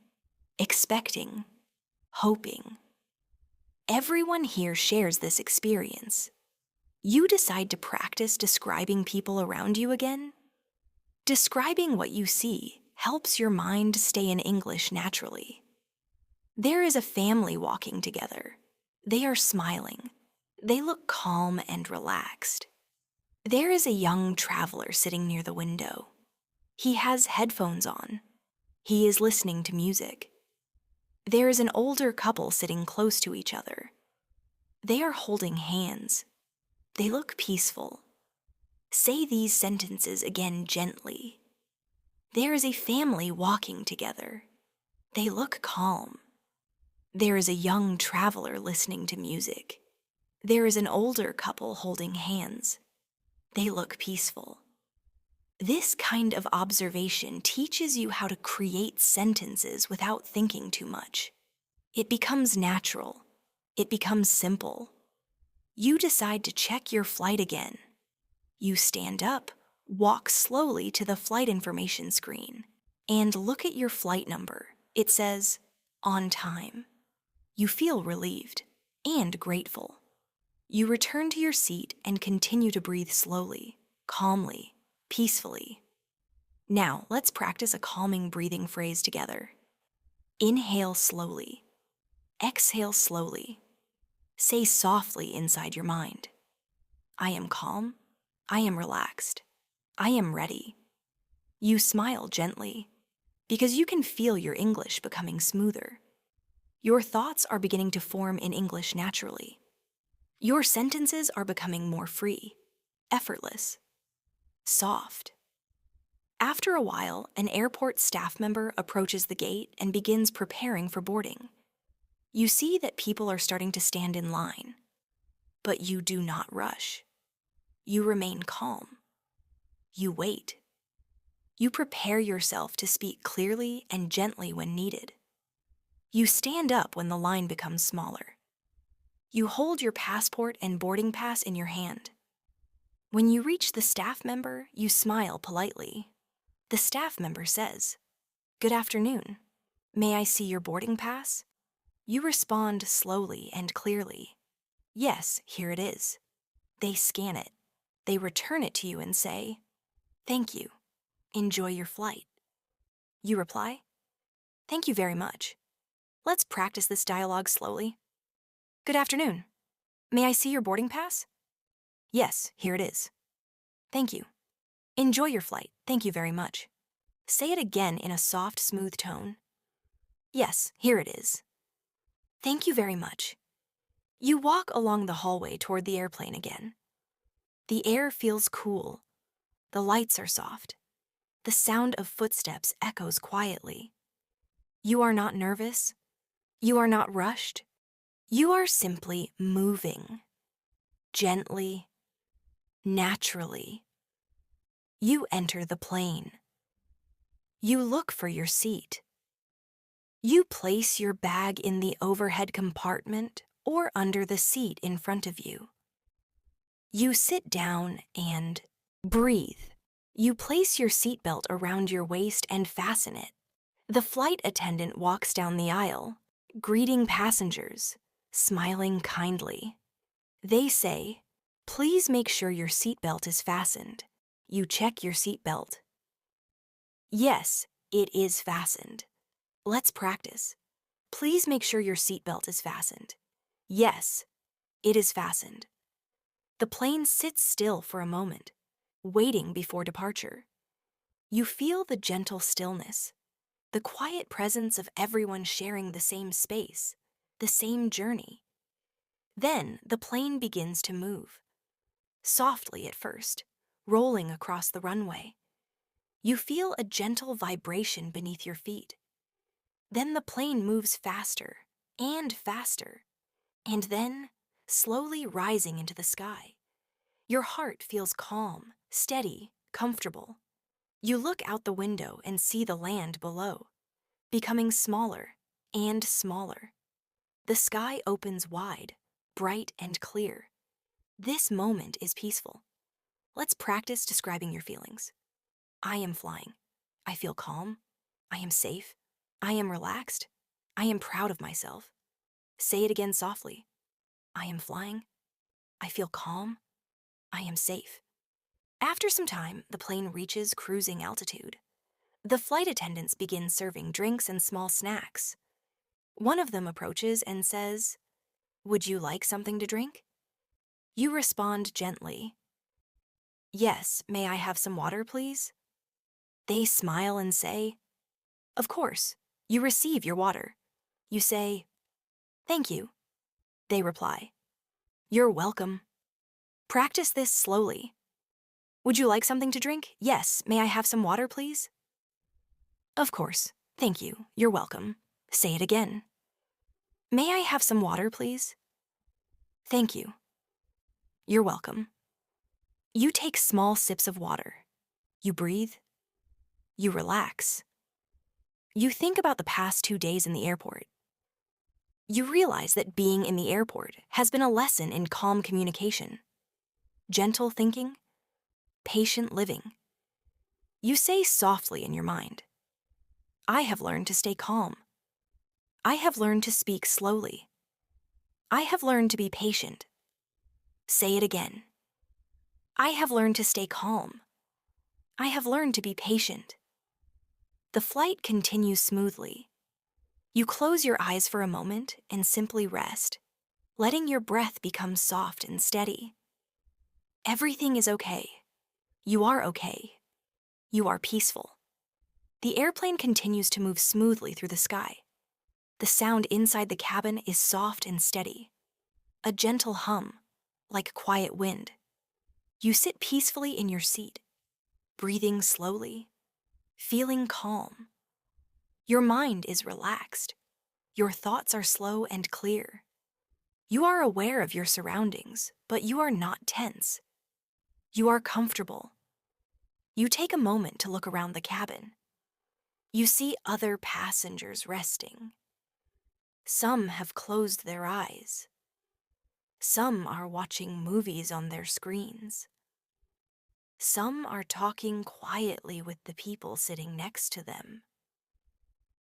expecting, hoping. Everyone here shares this experience. You decide to practice describing people around you again. Describing what you see helps your mind stay in English naturally. There is a family walking together. They are smiling. They look calm and relaxed. There is a young traveler sitting near the window. He has headphones on. He is listening to music. There is an older couple sitting close to each other. They are holding hands. They look peaceful. Say these sentences again gently. There is a family walking together. They look calm. There is a young traveler listening to music. There is an older couple holding hands. They look peaceful. This kind of observation teaches you how to create sentences without thinking too much. It becomes natural. It becomes simple. You decide to check your flight again. You stand up, Walk slowly to the flight information screen and look at your flight number. It says, "On time." You feel relieved and grateful. You return to your seat and continue to breathe slowly, calmly, peacefully. Now, let's practice a calming breathing phrase together. Inhale slowly. Exhale slowly. Say softly inside your mind, "I am calm. I am relaxed. I am ready." You smile gently because you can feel your English becoming smoother. Your thoughts are beginning to form in English naturally. Your sentences are becoming more free, effortless, soft. After a while, an airport staff member approaches the gate and begins preparing for boarding. You see that people are starting to stand in line, but you do not rush. You remain calm. You wait. You prepare yourself to speak clearly and gently when needed. You stand up when the line becomes smaller. You hold your passport and boarding pass in your hand. When you reach the staff member, you smile politely. The staff member says, "Good afternoon. May I see your boarding pass?" You respond slowly and clearly, "Yes, here it is." They scan it. They return it to you and say, "Thank you. Enjoy your flight." You reply, "Thank you very much." Let's practice this dialogue slowly. "Good afternoon. May I see your boarding pass?" "Yes, here it is." "Thank you. Enjoy your flight. Thank you very much." Say it again in a soft, smooth tone. "Yes, here it is. Thank you very much." You walk along the hallway toward the airplane again. The air feels cool. The lights are soft. The sound of footsteps echoes quietly. You are not nervous. You are not rushed. You are simply moving. Gently, naturally. You enter the plane. You look for your seat. You place your bag in the overhead compartment or under the seat in front of you. You sit down and breathe. You place your seatbelt around your waist and fasten it. The flight attendant walks down the aisle, greeting passengers, smiling kindly. They say, "Please make sure your seatbelt is fastened." You check your seatbelt. Yes, it is fastened. Let's practice. Please make sure your seatbelt is fastened. Yes, it is fastened. The plane sits still for a moment, waiting before departure. You feel the gentle stillness, the quiet presence of everyone sharing the same space, the same journey. Then the plane begins to move, softly at first, rolling across the runway. You feel a gentle vibration beneath your feet. Then the plane moves faster and faster, and then slowly rising into the sky. Your heart feels calm, steady, comfortable. You look out the window and see the land below, becoming smaller and smaller. The sky opens wide, bright and clear. This moment is peaceful. Let's practice describing your feelings. I am flying. I feel calm. I am safe. I am relaxed. I am proud of myself. Say it again softly. I am flying. I feel calm. I am safe. After some time, the plane reaches cruising altitude. The flight attendants begin serving drinks and small snacks. One of them approaches and says, "Would you like something to drink?" You respond gently, "Yes, may I have some water, please?" They smile and say, "Of course." You receive your water. You say, "Thank you." They reply, "You're welcome." Practice this slowly. Would you like something to drink? Yes, may I have some water, please? Of course. Thank you. You're welcome. Say it again. May I have some water, please? Thank you. You're welcome. You take small sips of water. You breathe. You relax. You think about the past 2 days in the airport. You realize that being in the airport has been a lesson in calm communication, gentle thinking, patient living. You say softly in your mind, I have learned to stay calm. I have learned to speak slowly. I have learned to be patient. Say it again. I have learned to stay calm. I have learned to be patient. The flight continues smoothly. You close your eyes for a moment and simply rest, letting your breath become soft and steady. Everything is okay. You are okay. You are peaceful. The airplane continues to move smoothly through the sky. The sound inside the cabin is soft and steady. A gentle hum, like quiet wind. You sit peacefully in your seat, breathing slowly, feeling calm. Your mind is relaxed. Your thoughts are slow and clear. You are aware of your surroundings, but you are not tense. You are comfortable. You take a moment to look around the cabin. You see other passengers resting. Some have closed their eyes. Some are watching movies on their screens. Some are talking quietly with the people sitting next to them.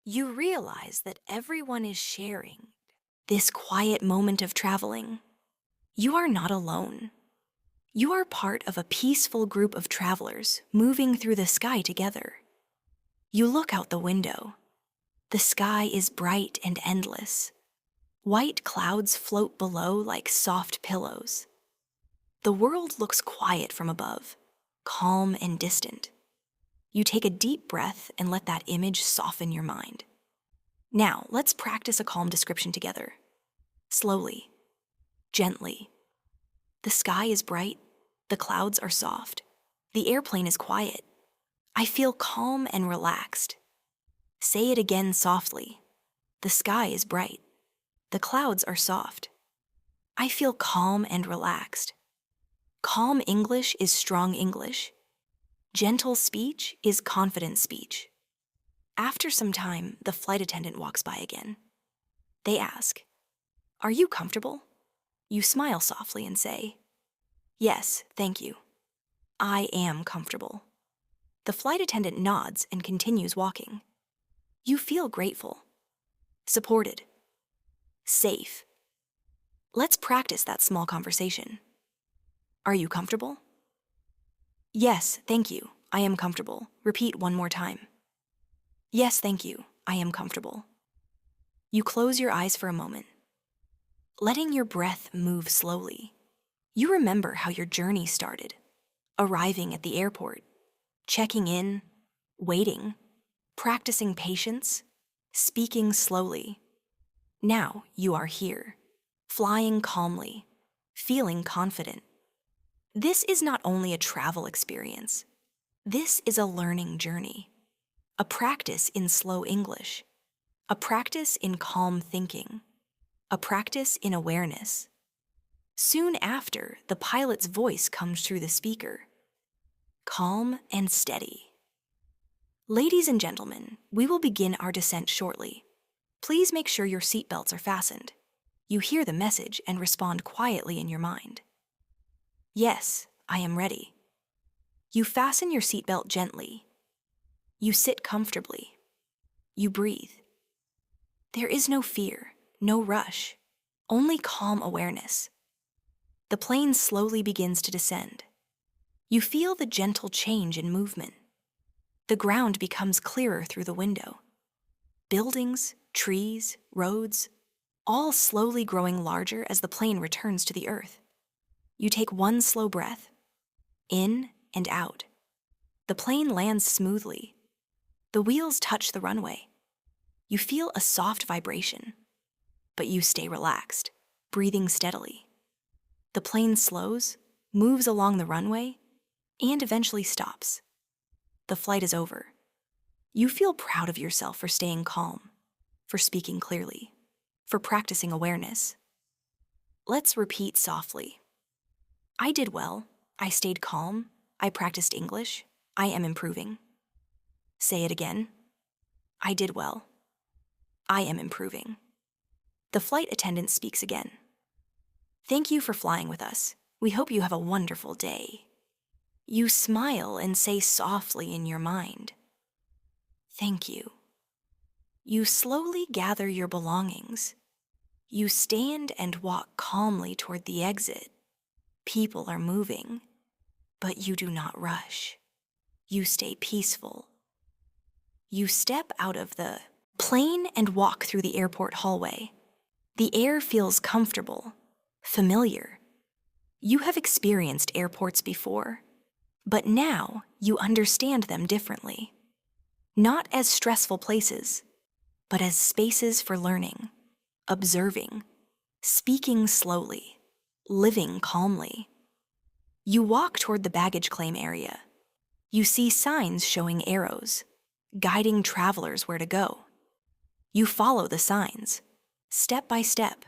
You realize that everyone is sharing this quiet moment of traveling. You are not alone. You are part of a peaceful group of travelers moving through the sky together. You look out the window. The sky is bright and endless. White clouds float below like soft pillows. The world looks quiet from above, calm and distant. You take a deep breath and let that image soften your mind. Now, let's practice a calm description together. Slowly, gently. The sky is bright. The clouds are soft. The airplane is quiet. I feel calm and relaxed. Say it again softly. The sky is bright. The clouds are soft. I feel calm and relaxed. Calm English is strong English. Gentle speech is confident speech. After some time, the flight attendant walks by again. They ask, "Are you comfortable?" You smile softly and say, "Yes, thank you. I am comfortable." The flight attendant nods and continues walking. You feel grateful, supported, safe. Let's practice that small conversation. Are you comfortable? Yes, thank you. I am comfortable. Repeat one more time. Yes, thank you. I am comfortable. You close your eyes for a moment, letting your breath move slowly. You remember how your journey started, arriving at the airport, checking in, waiting, practicing patience, speaking slowly. Now you are here, flying calmly, feeling confident. This is not only a travel experience. This is a learning journey, a practice in slow English, a practice in calm thinking, a practice in awareness. Soon after, the pilot's voice comes through the speaker, calm and steady. Ladies and gentlemen, we will begin our descent shortly. Please make sure your seatbelts are fastened. You hear the message and respond quietly in your mind. Yes, I am ready. You fasten your seatbelt gently. You sit comfortably. You breathe. There is no fear, no rush, only calm awareness. The plane slowly begins to descend. You feel the gentle change in movement. The ground becomes clearer through the window. Buildings, trees, roads, all slowly growing larger as the plane returns to the earth. You take one slow breath, in and out. The plane lands smoothly. The wheels touch the runway. You feel a soft vibration, but you stay relaxed, breathing steadily. The plane slows, moves along the runway, and eventually stops. The flight is over. You feel proud of yourself for staying calm, for speaking clearly, for practicing awareness. Let's repeat softly. I did well. I stayed calm. I practiced English. I am improving. Say it again. I did well. I am improving. The flight attendant speaks again. Thank you for flying with us. We hope you have a wonderful day. You smile and say softly in your mind, "Thank you." You slowly gather your belongings. You stand and walk calmly toward the exit. People are moving, but you do not rush. You stay peaceful. You step out of the plane and walk through the airport hallway. The air feels comfortable, familiar. You have experienced airports before, but now you understand them differently. Not as stressful places, but as spaces for learning, observing, speaking slowly, living calmly. You walk toward the baggage claim area. You see signs showing arrows, guiding travelers where to go. You follow the signs, step by step.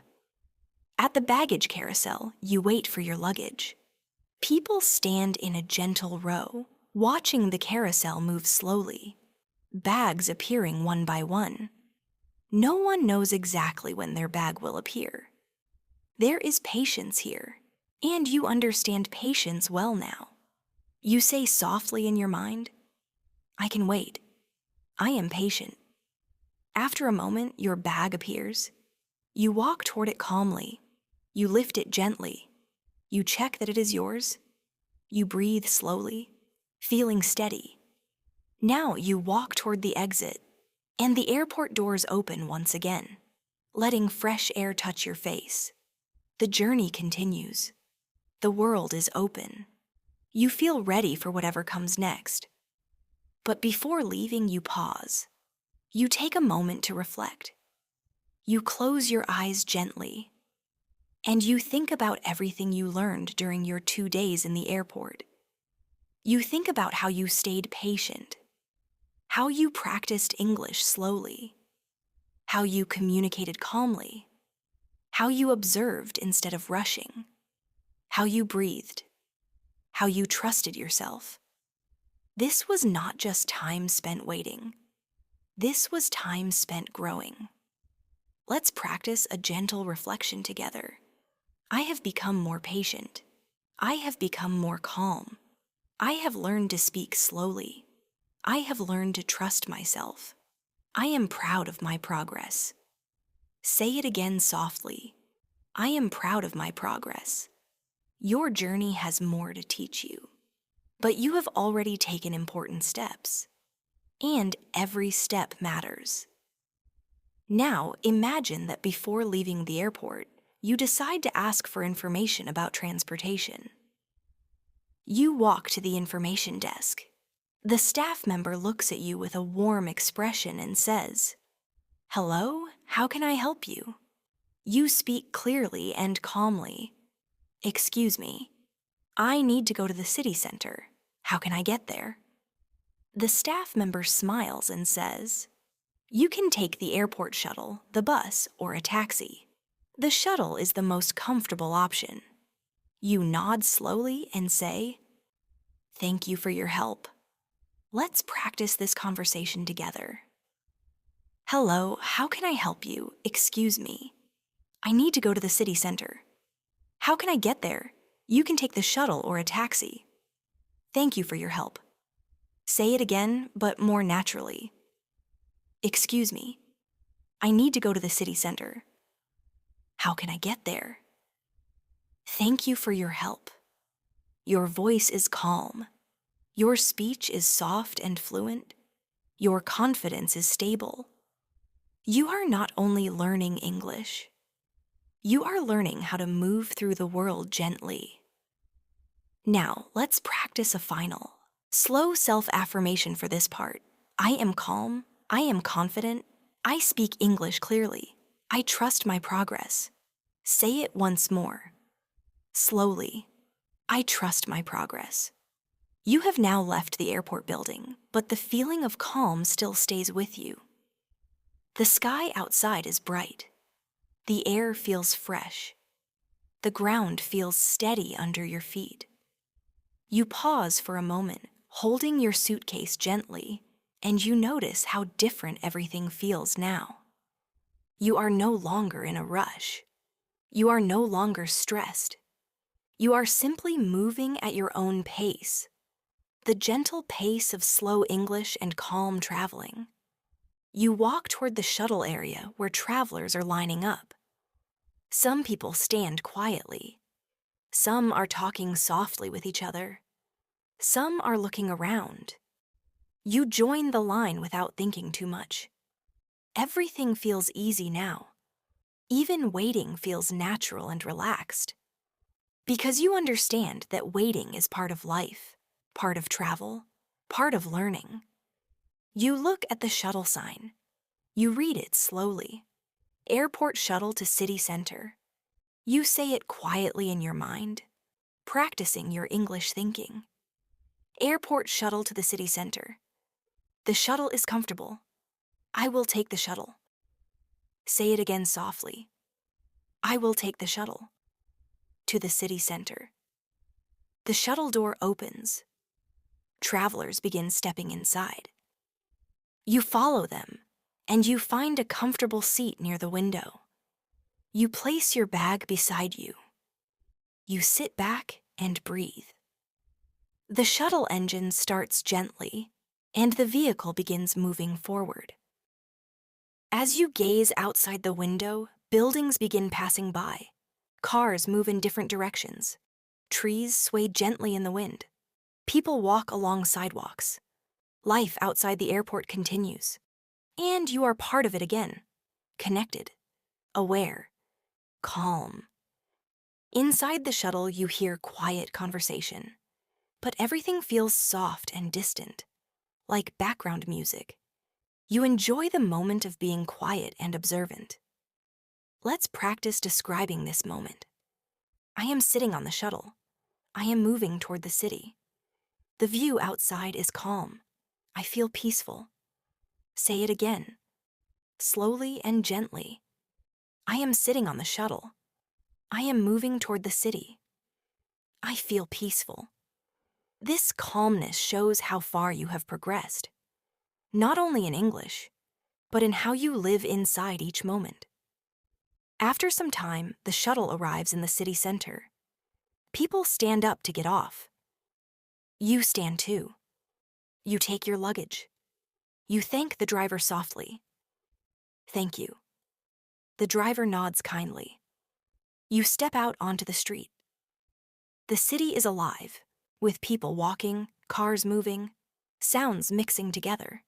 At the baggage carousel, you wait for your luggage. People stand in a gentle row, watching the carousel move slowly, bags appearing one by one. No one knows exactly when their bag will appear. There is patience here, and you understand patience well now. You say softly in your mind, "I can wait. I am patient." After a moment, your bag appears. You walk toward it calmly. You lift it gently. You check that it is yours. You breathe slowly, feeling steady. Now you walk toward the exit, and the airport doors open once again, letting fresh air touch your face. The journey continues. The world is open. You feel ready for whatever comes next. But before leaving, you pause. You take a moment to reflect. You close your eyes gently, and you think about everything you learned during your 2 days in the airport. You think about how you stayed patient, how you practiced English slowly, how you communicated calmly, how you observed instead of rushing, how you breathed, how you trusted yourself. This was not just time spent waiting. This was time spent growing. Let's practice a gentle reflection together. I have become more patient. I have become more calm. I have learned to speak slowly. I have learned to trust myself. I am proud of my progress. Say it again softly. I am proud of my progress. Your journey has more to teach you, but you have already taken important steps, and every step matters. Now, imagine that before leaving the airport, you decide to ask for information about transportation. You walk to the information desk. The staff member looks at you with a warm expression and says, "Hello, how can I help you?" You speak clearly and calmly. "Excuse me, I need to go to the city center. How can I get there?" The staff member smiles and says, "You can take the airport shuttle, the bus, or a taxi. The shuttle is the most comfortable option." You nod slowly and say, "Thank you for your help." Let's practice this conversation together. "Hello, how can I help you? Excuse me. I need to go to the city center. How can I get there? You can take the shuttle or a taxi. Thank you for your help." Say it again, but more naturally. "Excuse me. I need to go to the city center. How can I get there? Thank you for your help." Your voice is calm. Your speech is soft and fluent. Your confidence is stable. You are not only learning English, you are learning how to move through the world gently. Now, let's practice a final, slow self-affirmation for this part. I am calm. I am confident. I speak English clearly. I trust my progress. Say it once more. Slowly. I trust my progress. You have now left the airport building, but the feeling of calm still stays with you. The sky outside is bright. The air feels fresh. The ground feels steady under your feet. You pause for a moment, holding your suitcase gently, and you notice how different everything feels now. You are no longer in a rush. You are no longer stressed. You are simply moving at your own pace, the gentle pace of slow English and calm traveling. You walk toward the shuttle area where travelers are lining up. Some people stand quietly. Some are talking softly with each other. Some are looking around. You join the line without thinking too much. Everything feels easy now. Even waiting feels natural and relaxed. Because you understand that waiting is part of life, part of travel, part of learning. You look at the shuttle sign. You read it slowly. Airport shuttle to city center. You say it quietly in your mind, practicing your English thinking. Airport shuttle to the city center. The shuttle is comfortable. I will take the shuttle. Say it again softly. I will take the shuttle. To the city center. The shuttle door opens. Travelers begin stepping inside. You follow them, and you find a comfortable seat near the window. You place your bag beside you. You sit back and breathe. The shuttle engine starts gently, and the vehicle begins moving forward. As you gaze outside the window, buildings begin passing by. Cars move in different directions. Trees sway gently in the wind. People walk along sidewalks. Life outside the airport continues. And you are part of it again. Connected, aware, calm. Inside the shuttle, you hear quiet conversation. But everything feels soft and distant, like background music. You enjoy the moment of being quiet and observant. Let's practice describing this moment. I am sitting on the shuttle. I am moving toward the city. The view outside is calm. I feel peaceful. Say it again, slowly and gently. I am sitting on the shuttle. I am moving toward the city. I feel peaceful. This calmness shows how far you have progressed, not only in English, but in how you live inside each moment. After some time, the shuttle arrives in the city center. People stand up to get off. You stand too. You take your luggage. You thank the driver softly. Thank you. The driver nods kindly. You step out onto the street. The city is alive, with people walking, cars moving, sounds mixing together.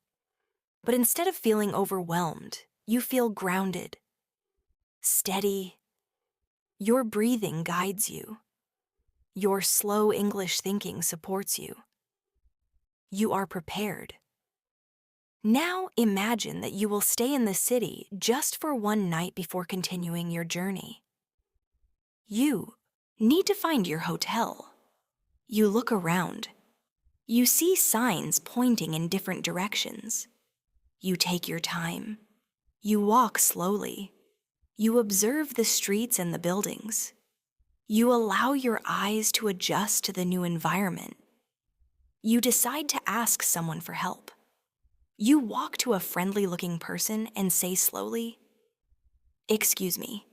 But instead of feeling overwhelmed, you feel grounded, steady. Your breathing guides you. Your slow English thinking supports you. You are prepared. Now imagine that you will stay in the city just for one night before continuing your journey. You need to find your hotel. You look around. You see signs pointing in different directions. You take your time. You walk slowly. You observe the streets and the buildings. You allow your eyes to adjust to the new environment. You decide to ask someone for help. You walk to a friendly-looking person and say slowly, "Excuse me,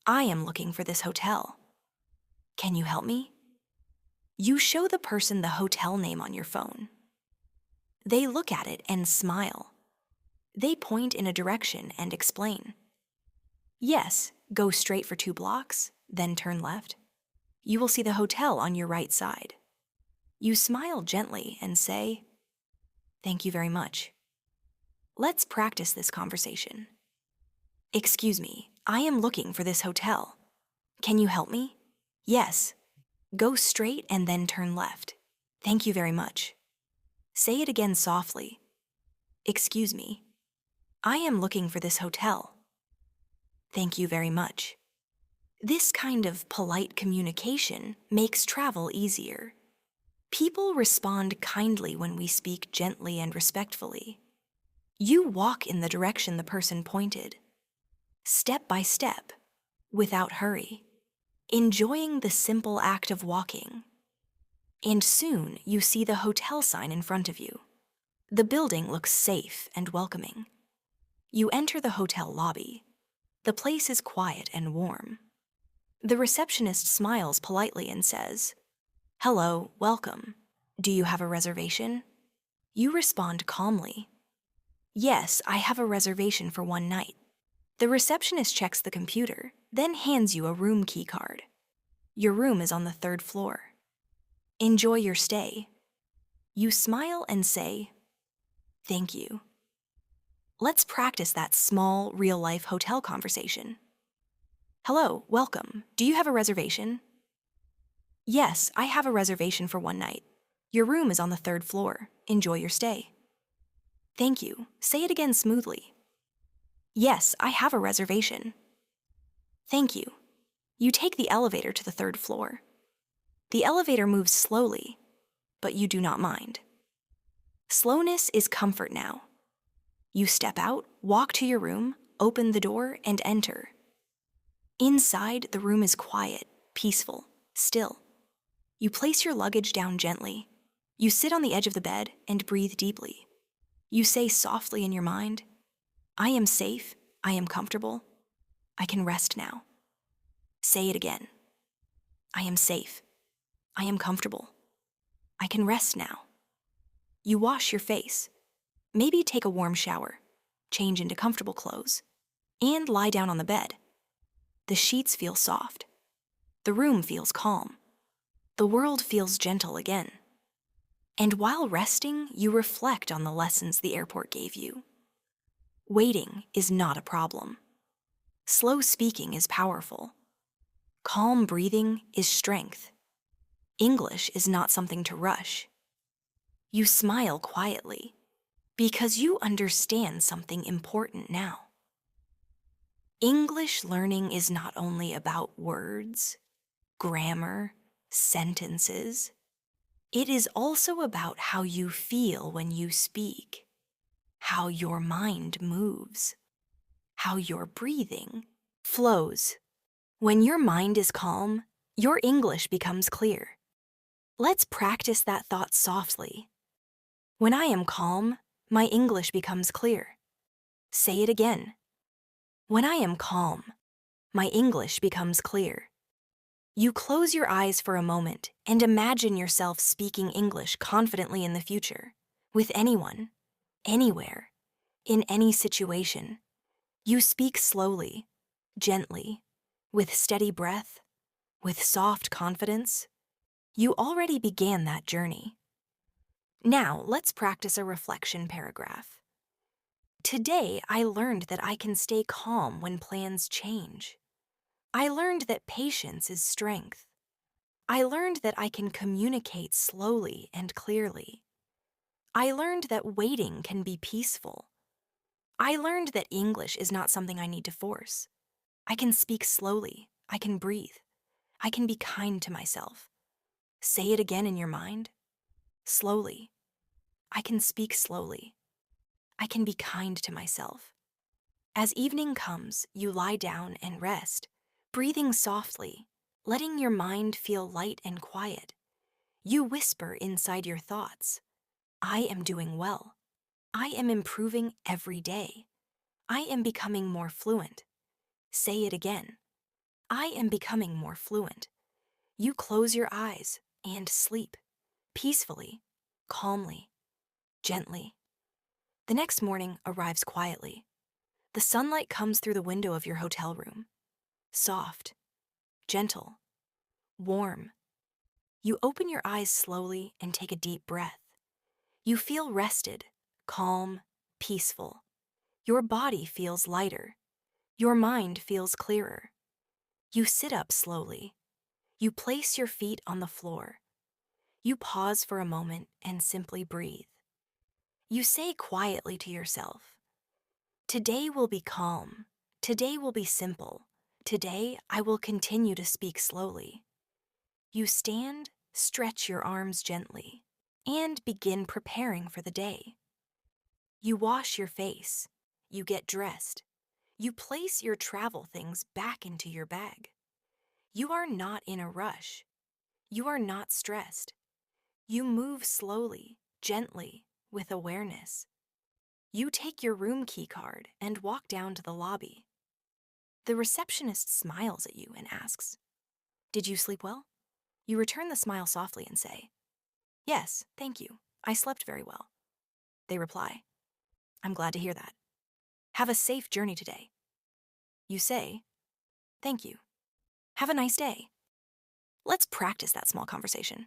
I am looking for this hotel. Can you help me?" You show the person the hotel name on your phone. They look at it and smile. They point in a direction and explain. Yes, go straight for 2 blocks, then turn left. You will see the hotel on your right side. You smile gently and say, "Thank you very much." Let's practice this conversation. "Excuse me, I am looking for this hotel. Can you help me?" "Yes. Go straight and then turn left. Thank you very much." Say it again softly. "Excuse me, I am looking for this hotel. Thank you very much." This kind of polite communication makes travel easier. People respond kindly when we speak gently and respectfully. You walk in the direction the person pointed, step by step, without hurry, enjoying the simple act of walking. And soon you see the hotel sign in front of you. The building looks safe and welcoming. You enter the hotel lobby. The place is quiet and warm. The receptionist smiles politely and says, "Hello, welcome. Do you have a reservation? You respond calmly. Yes, I have a reservation for one night. The receptionist checks the computer, then hands you a room key card. Your room is on the 3rd floor. Enjoy your stay. You smile and say, "Thank you." Let's practice that small, real-life hotel conversation. Hello, welcome. Do you have a reservation? Yes, I have a reservation for one night. Your room is on the 3rd floor. Enjoy your stay. Thank you. Say it again smoothly. Yes, I have a reservation. Thank you. You take the elevator to the 3rd floor. The elevator moves slowly, but you do not mind. Slowness is comfort now. You step out, walk to your room, open the door, and enter. Inside, the room is quiet, peaceful, still. You place your luggage down gently. You sit on the edge of the bed and breathe deeply. You say softly in your mind, "I am safe, I am comfortable, I can rest now." Say it again. I am safe, I am comfortable, I can rest now. You wash your face. Maybe take a warm shower, change into comfortable clothes, and lie down on the bed. The sheets feel soft. The room feels calm. The world feels gentle again. And while resting, you reflect on the lessons the airport gave you. Waiting is not a problem. Slow speaking is powerful. Calm breathing is strength. English is not something to rush. You smile quietly because you understand something important now. English learning is not only about words, grammar, sentences. It is also about how you feel when you speak, how your mind moves, how your breathing flows. When your mind is calm, your English becomes clear. Let's practice that thought softly. When I am calm, my English becomes clear. Say it again. When I am calm, my English becomes clear. You close your eyes for a moment and imagine yourself speaking English confidently in the future, with anyone, anywhere, in any situation. You speak slowly, gently, with steady breath, with soft confidence. You already began that journey. Now, let's practice a reflection paragraph. Today, I learned that I can stay calm when plans change. I learned that patience is strength. I learned that I can communicate slowly and clearly. I learned that waiting can be peaceful. I learned that English is not something I need to force. I can speak slowly. I can breathe. I can be kind to myself. Say it again in your mind. Slowly. I can speak slowly. I can be kind to myself. As evening comes, you lie down and rest, breathing softly, letting your mind feel light and quiet. You whisper inside your thoughts, "I am doing well. I am improving every day. I am becoming more fluent." Say it again. I am becoming more fluent. You close your eyes and sleep, peacefully, calmly, gently. The next morning arrives quietly. The sunlight comes through the window of your hotel room. Soft, gentle, warm. You open your eyes slowly and take a deep breath. You feel rested, calm, peaceful. Your body feels lighter. Your mind feels clearer. You sit up slowly. You place your feet on the floor. You pause for a moment and simply breathe. You say quietly to yourself, "Today will be calm. Today will be simple. Today I will continue to speak slowly." You stand, stretch your arms gently, and begin preparing for the day. You wash your face. You get dressed. You place your travel things back into your bag. You are not in a rush. You are not stressed. You move slowly, gently, with awareness. You take your room key card and walk down to the lobby. The receptionist smiles at you and asks, "Did you sleep well?" You return the smile softly and say, Yes, thank you. I slept very well. They reply, I'm glad to hear that. Have a safe journey today. You say, thank you. Have a nice day. Let's practice that small conversation.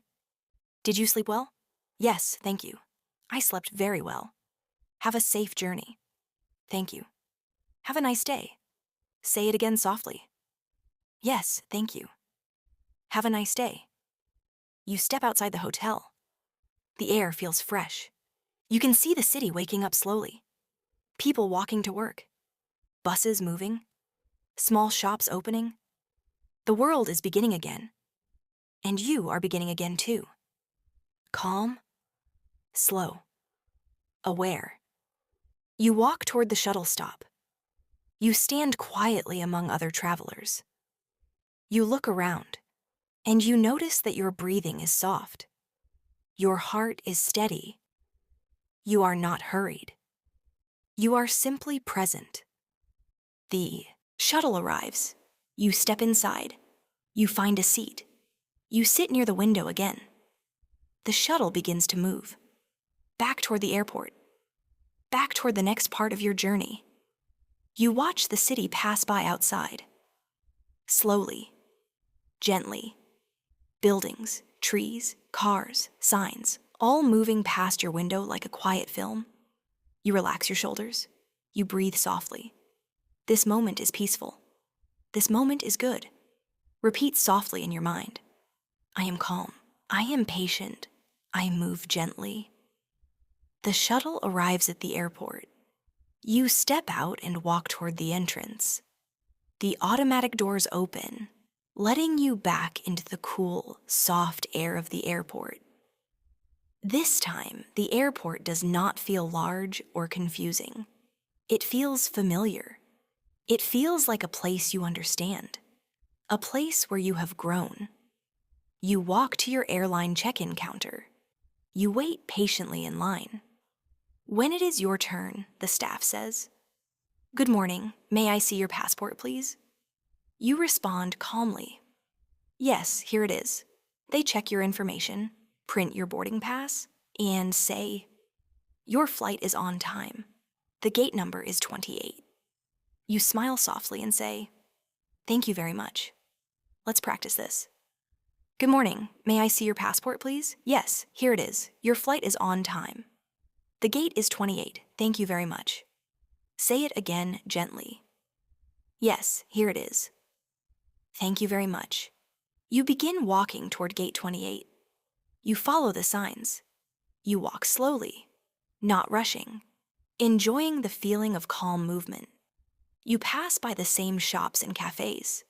Did you sleep well? Yes, thank you. I slept very well. Have a safe journey. Thank you. Have a nice day. Say it again softly. Yes, thank you. Have a nice day. You step outside the hotel. The air feels fresh. You can see the city waking up slowly. People walking to work. Buses moving. Small shops opening. The world is beginning again. And you are beginning again too. Calm, slow, aware. You walk toward the shuttle stop. You stand quietly among other travelers. You look around, and you notice that your breathing is soft. Your heart is steady. You are not hurried. You are simply present. The shuttle arrives. You step inside. You find a seat. You sit near the window again. The shuttle begins to move. Back toward the airport. Back toward the next part of your journey. You watch the city pass by outside. Slowly, gently. Buildings, trees, cars, signs, all moving past your window like a quiet film. You relax your shoulders. You breathe softly. This moment is peaceful. This moment is good. Repeat softly in your mind. I am calm. I am patient. I move gently. The shuttle arrives at the airport. You step out and walk toward the entrance. The automatic doors open, letting you back into the cool, soft air of the airport. This time, the airport does not feel large or confusing. It feels familiar. It feels like a place you understand, a place where you have grown. You walk to your airline check-in counter. You wait patiently in line. When it is your turn, the staff says, Good morning, may I see your passport, please? You respond calmly. Yes, here it is. They check your information, print your boarding pass, and say, Your flight is on time. The gate number is 28. You smile softly and say, Thank you very much. Let's practice this. Good morning. May I see your passport, please? Yes, here it is. Your flight is on time. The gate is 28. Thank you very much. Say it again gently. Yes, here it is. Thank you very much. You begin walking toward gate 28. You follow the signs. You walk slowly, not rushing, enjoying the feeling of calm movement. You pass by the same shops and cafes,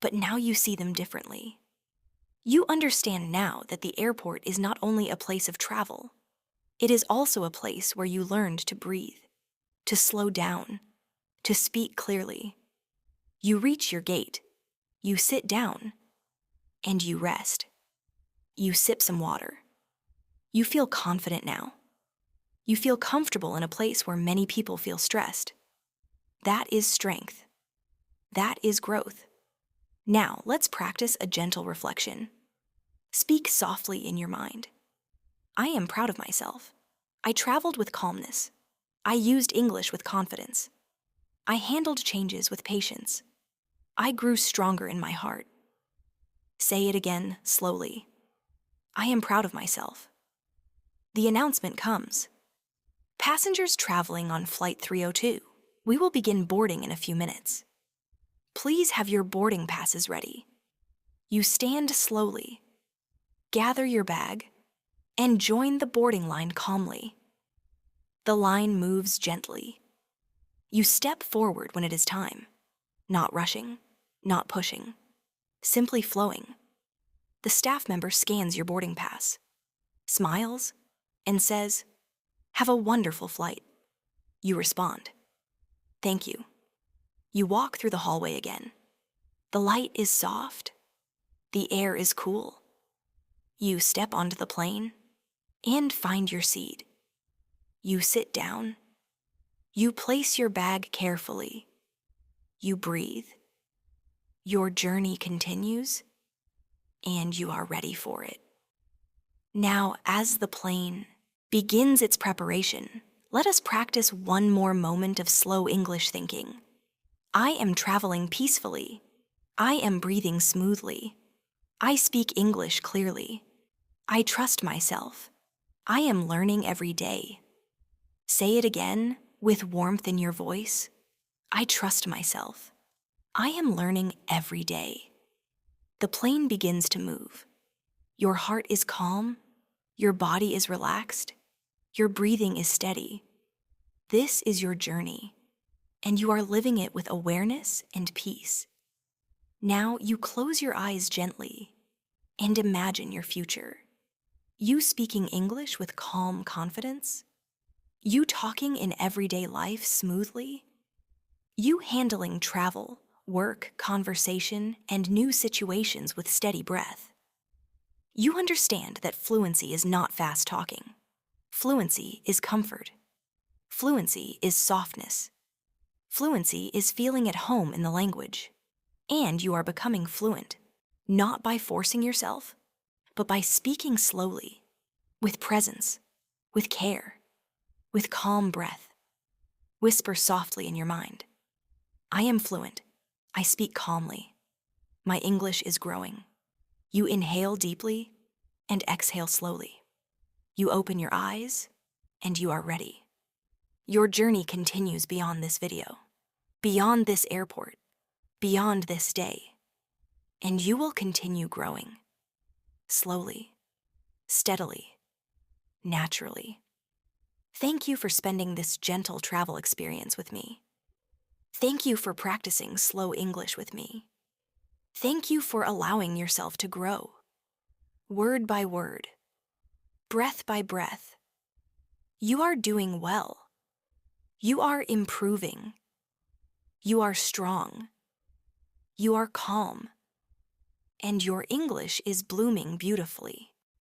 but now you see them differently. You understand now that the airport is not only a place of travel, it is also a place where you learned to breathe, to slow down, to speak clearly. You reach your gate, you sit down, and you rest. You sip some water. You feel confident now. You feel comfortable in a place where many people feel stressed. That is strength. That is growth. Now, let's practice a gentle reflection. Speak softly in your mind. I am proud of myself. I traveled with calmness. I used English with confidence. I handled changes with patience. I grew stronger in my heart. Say it again slowly. I am proud of myself. The announcement comes. Passengers traveling on Flight 302, we will begin boarding in a few minutes. Please have your boarding passes ready. You stand slowly, gather your bag, and join the boarding line calmly. The line moves gently. You step forward when it is time, not rushing, not pushing, simply flowing. The staff member scans your boarding pass, smiles, and says, Have a wonderful flight. You respond, Thank you. You walk through the hallway again. The light is soft. The air is cool. You step onto the plane and find your seat. You sit down. You place your bag carefully. You breathe. Your journey continues, and you are ready for it. Now, as the plane begins its preparation, let us practice one more moment of slow English thinking. I am traveling peacefully. I am breathing smoothly. I speak English clearly. I trust myself. I am learning every day. Say it again with warmth in your voice. I trust myself. I am learning every day. The plane begins to move. Your heart is calm. Your body is relaxed. Your breathing is steady. This is your journey, and you are living it with awareness and peace. Now you close your eyes gently and imagine your future. You speaking English with calm confidence. You talking in everyday life smoothly. You handling travel, work, conversation, and new situations with steady breath. You understand that fluency is not fast talking. Fluency is comfort. Fluency is softness. Fluency is feeling at home in the language. And you are becoming fluent, not by forcing yourself, but by speaking slowly, with presence, with care, with calm breath. Whisper softly in your mind. I am fluent. I speak calmly. My English is growing. You inhale deeply and exhale slowly. You open your eyes and you are ready. Your journey continues beyond this video, beyond this airport, beyond this day, and you will continue growing. Slowly, steadily, naturally. Thank you for spending this gentle travel experience with me. Thank you for practicing slow English with me. Thank you for allowing yourself to grow. Word by word, breath by breath. You are doing well. You are improving. You are strong. You are calm. And your English is blooming beautifully.